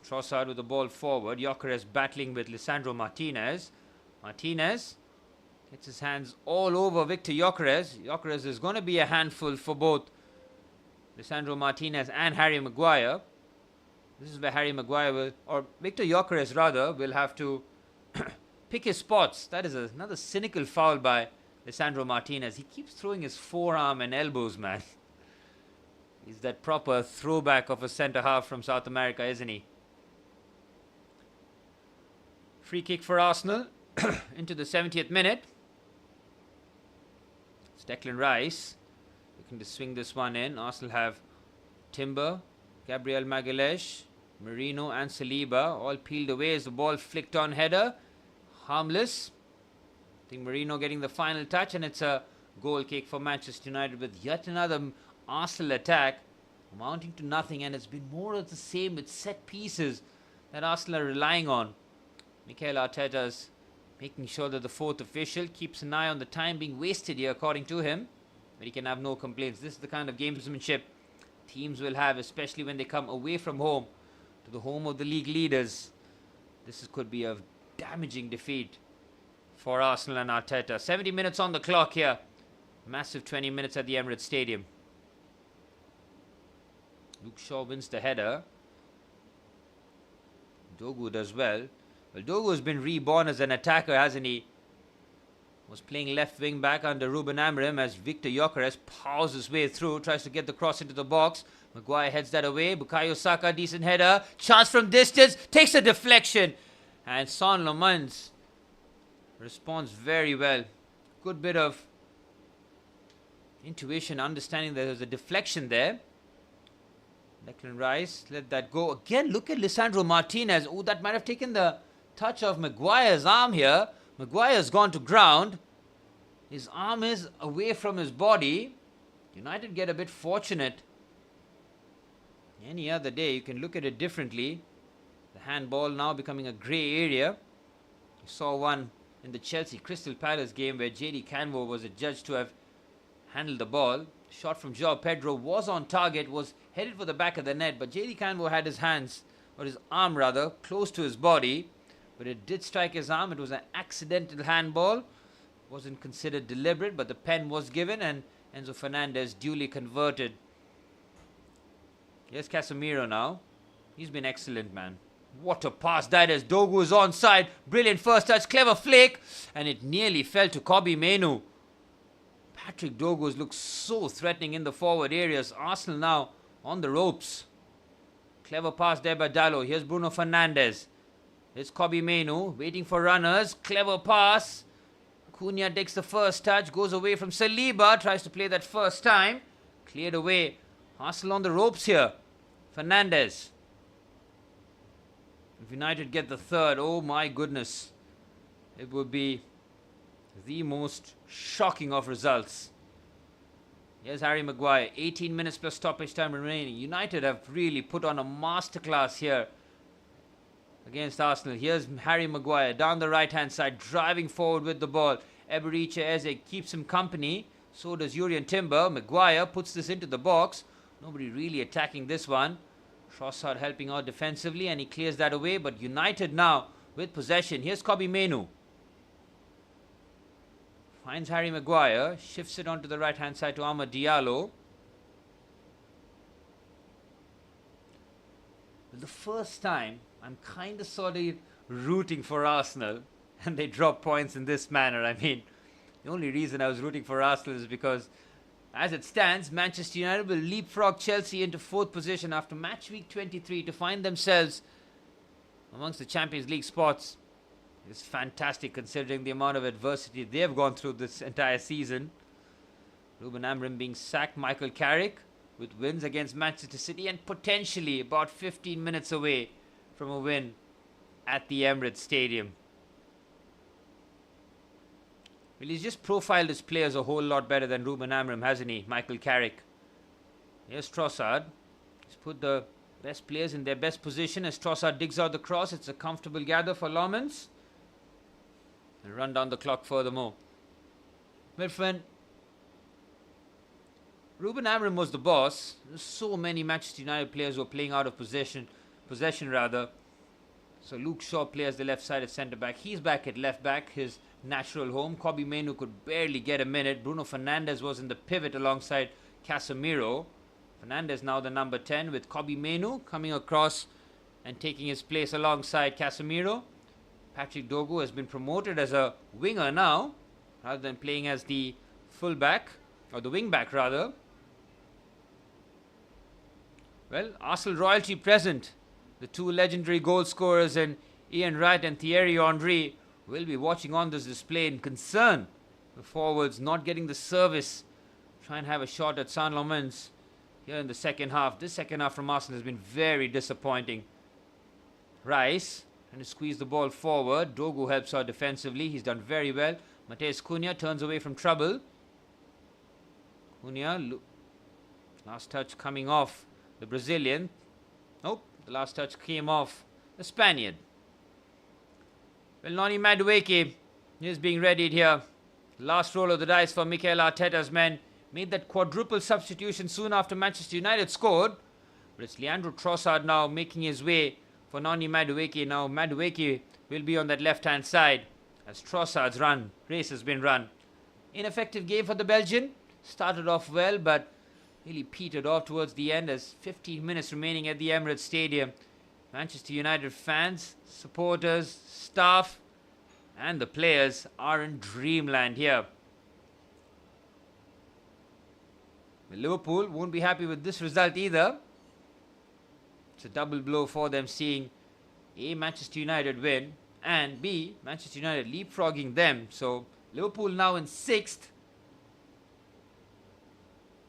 Speaker 1: Trossard with the ball forward. Gyökeres battling with Lisandro Martinez. Martinez gets his hands all over Victor Gyökeres. Gyökeres is going to be a handful for both Lisandro Martinez and Harry Maguire. This is where Harry Maguire will, or Victor Gyökeres rather, will have to pick his spots. That is another cynical foul by Lisandro Martinez. He keeps throwing his forearm and elbows, man. He's that proper throwback of a centre-half from South America, isn't he? Free kick for Arsenal into the 70th minute. It's Declan Rice looking to swing this one in. Arsenal have Timber, Gabriel Magalhaes, Merino and Saliba all peeled away as the ball flicked on header. Harmless. I think Merino getting the final touch, and it's a goal kick for Manchester United with yet another Arsenal attack amounting to nothing, and it's been more of the same with set pieces that Arsenal are relying on. Mikel Arteta's making sure that the fourth official keeps an eye on the time being wasted here, according to him. But he can have no complaints. This is the kind of gamesmanship teams will have, especially when they come away from home to the home of the league leaders. This could be a damaging defeat for Arsenal and Arteta. 70 minutes on the clock here. Massive 20 minutes at the Emirates Stadium. Luke Shaw wins the header. Dogu does well. Well, Dogu has been reborn as an attacker, hasn't he? Was playing left wing back under Ruben Amorim as Victor Gyökeres powers his way through, tries to get the cross into the box. Maguire heads that away. Bukayo Saka, decent header. Chance from distance, takes a deflection. And Son Lamans responds very well. Good bit of intuition, understanding that there's a deflection there. Declan Rice let that go. Again, look at Lisandro Martinez. Oh, that might have taken the touch of Maguire's arm here. Maguire's gone to ground. His arm is away from his body. United get a bit fortunate. Any other day, you can look at it differently. The handball now becoming a grey area. You saw one in the Chelsea Crystal Palace game where JD Canvo was adjudged to have handled the ball. Shot from João Pedro was on target, was headed for the back of the net, but JD Canvo had his hands, or his arm rather, close to his body. But it did strike his arm. It was an accidental handball. Wasn't considered deliberate, but the pen was given and Enzo Fernandez duly converted. Here's Casemiro now. He's been excellent, man. What a pass that is. Dogu is onside. Brilliant first touch. Clever flick. And it nearly fell to Kobbie Mainoo. Patrick Dogu looks so threatening in the forward areas. Arsenal now on the ropes. Clever pass there by Dalot. Here's Bruno Fernandes. Here's Kobbie Mainoo waiting for runners. Clever pass. Cunha takes the first touch. Goes away from Saliba. Tries to play that first time. Cleared away. Arsenal on the ropes here. Fernandes. If United get the third, oh my goodness. It would be the most shocking of results. Here's Harry Maguire. 18 minutes plus stoppage time remaining. United have really put on a masterclass here against Arsenal. Here's Harry Maguire down the right hand side, driving forward with the ball. Eberechi Eze keeps him company. So does Jurrien Timber. Maguire puts this into the box. Nobody really attacking this one. Trossard helping out defensively and he clears that away. But United now with possession. Here's Kobbie Mainoo. Finds Harry Maguire. Shifts it onto the right hand side to Amad Diallo. The first time I'm kind of sort of rooting for Arsenal and they drop points in this manner. I mean, the only reason I was rooting for Arsenal is because as it stands, Manchester United will leapfrog Chelsea into fourth position after match week 23 to find themselves amongst the Champions League spots. It's fantastic considering the amount of adversity they have gone through this entire season. Ruben Amorim being sacked, Michael Carrick with wins against Manchester City and potentially about 15 minutes away from a win at the Emirates Stadium. Well, he's just profiled his players a whole lot better than Ruben Amorim, hasn't he? Michael Carrick. Here's Trossard. He's put the best players in their best position as Trossard digs out the cross. It's a comfortable gather for Lomans. And run down the clock furthermore. My friend, Ruben Amorim was the boss. There's so many Manchester United players who are playing out of possession rather. So Luke Shaw plays the left side at centre back. He's back at left back, his natural home. Kobbie Mainoo could barely get a minute. Bruno Fernandes was in the pivot alongside Casemiro. Fernandes now the number 10 with Kobbie Mainoo coming across and taking his place alongside Casemiro. Patrick Dogu has been promoted as a winger now rather than playing as the fullback or the wing back rather. Well, Arsenal royalty present. The two legendary goal scorers in Ian Wright and Thierry Henry will be watching on this display in concern. The forwards not getting the service. Try and have a shot at San Lomans here in the second half. This second half from Arsenal has been very disappointing. Rice trying to squeeze the ball forward. Dogu helps out defensively. He's done very well. Matheus Cunha turns away from trouble. Cunha, last touch coming off the Brazilian. Nope, the last touch came off the Spaniard. Well, Noni Madueke is being readied here. Last roll of the dice for Mikel Arteta's men. Made that quadruple substitution soon after Manchester United scored. But it's Leandro Trossard now making his way for Noni Madueke. Now Madueke will be on that left-hand side as Trossard's race has been run. Ineffective game for the Belgian. Started off well, but really petered off towards the end as 15 minutes remaining at the Emirates Stadium. Manchester United fans, supporters, staff and the players are in dreamland here. Liverpool won't be happy with this result either. It's a double blow for them, seeing A, Manchester United win, and B, Manchester United leapfrogging them. So Liverpool now in 6th.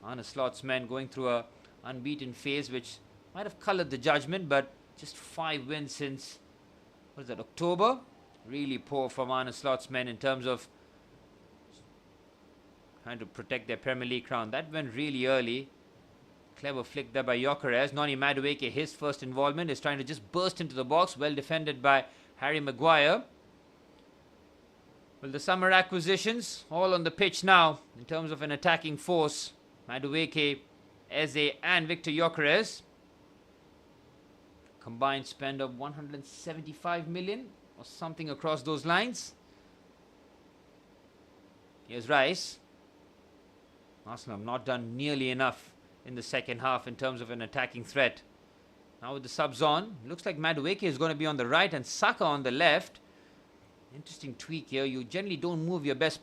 Speaker 1: Arne Slot's men going through a unbeaten phase, which might have coloured the judgment, but just 5 wins since, what is that, October? Really poor from Arne Slot's men in terms of trying to protect their Premier League crown. That went really early. Clever flick there by Gyökeres. Noni Madueke, his first involvement, is trying to just burst into the box. Well defended by Harry Maguire. Well, the summer acquisitions all on the pitch now in terms of an attacking force. Madueke, Eze and Victor Gyökeres. Combined spend of 175 million or something across those lines. Here's Rice. Arsenal have not done nearly enough in the second half in terms of an attacking threat. Now with the subs on, looks like Madueke is going to be on the right and Saka on the left. Interesting tweak here. You generally don't move your best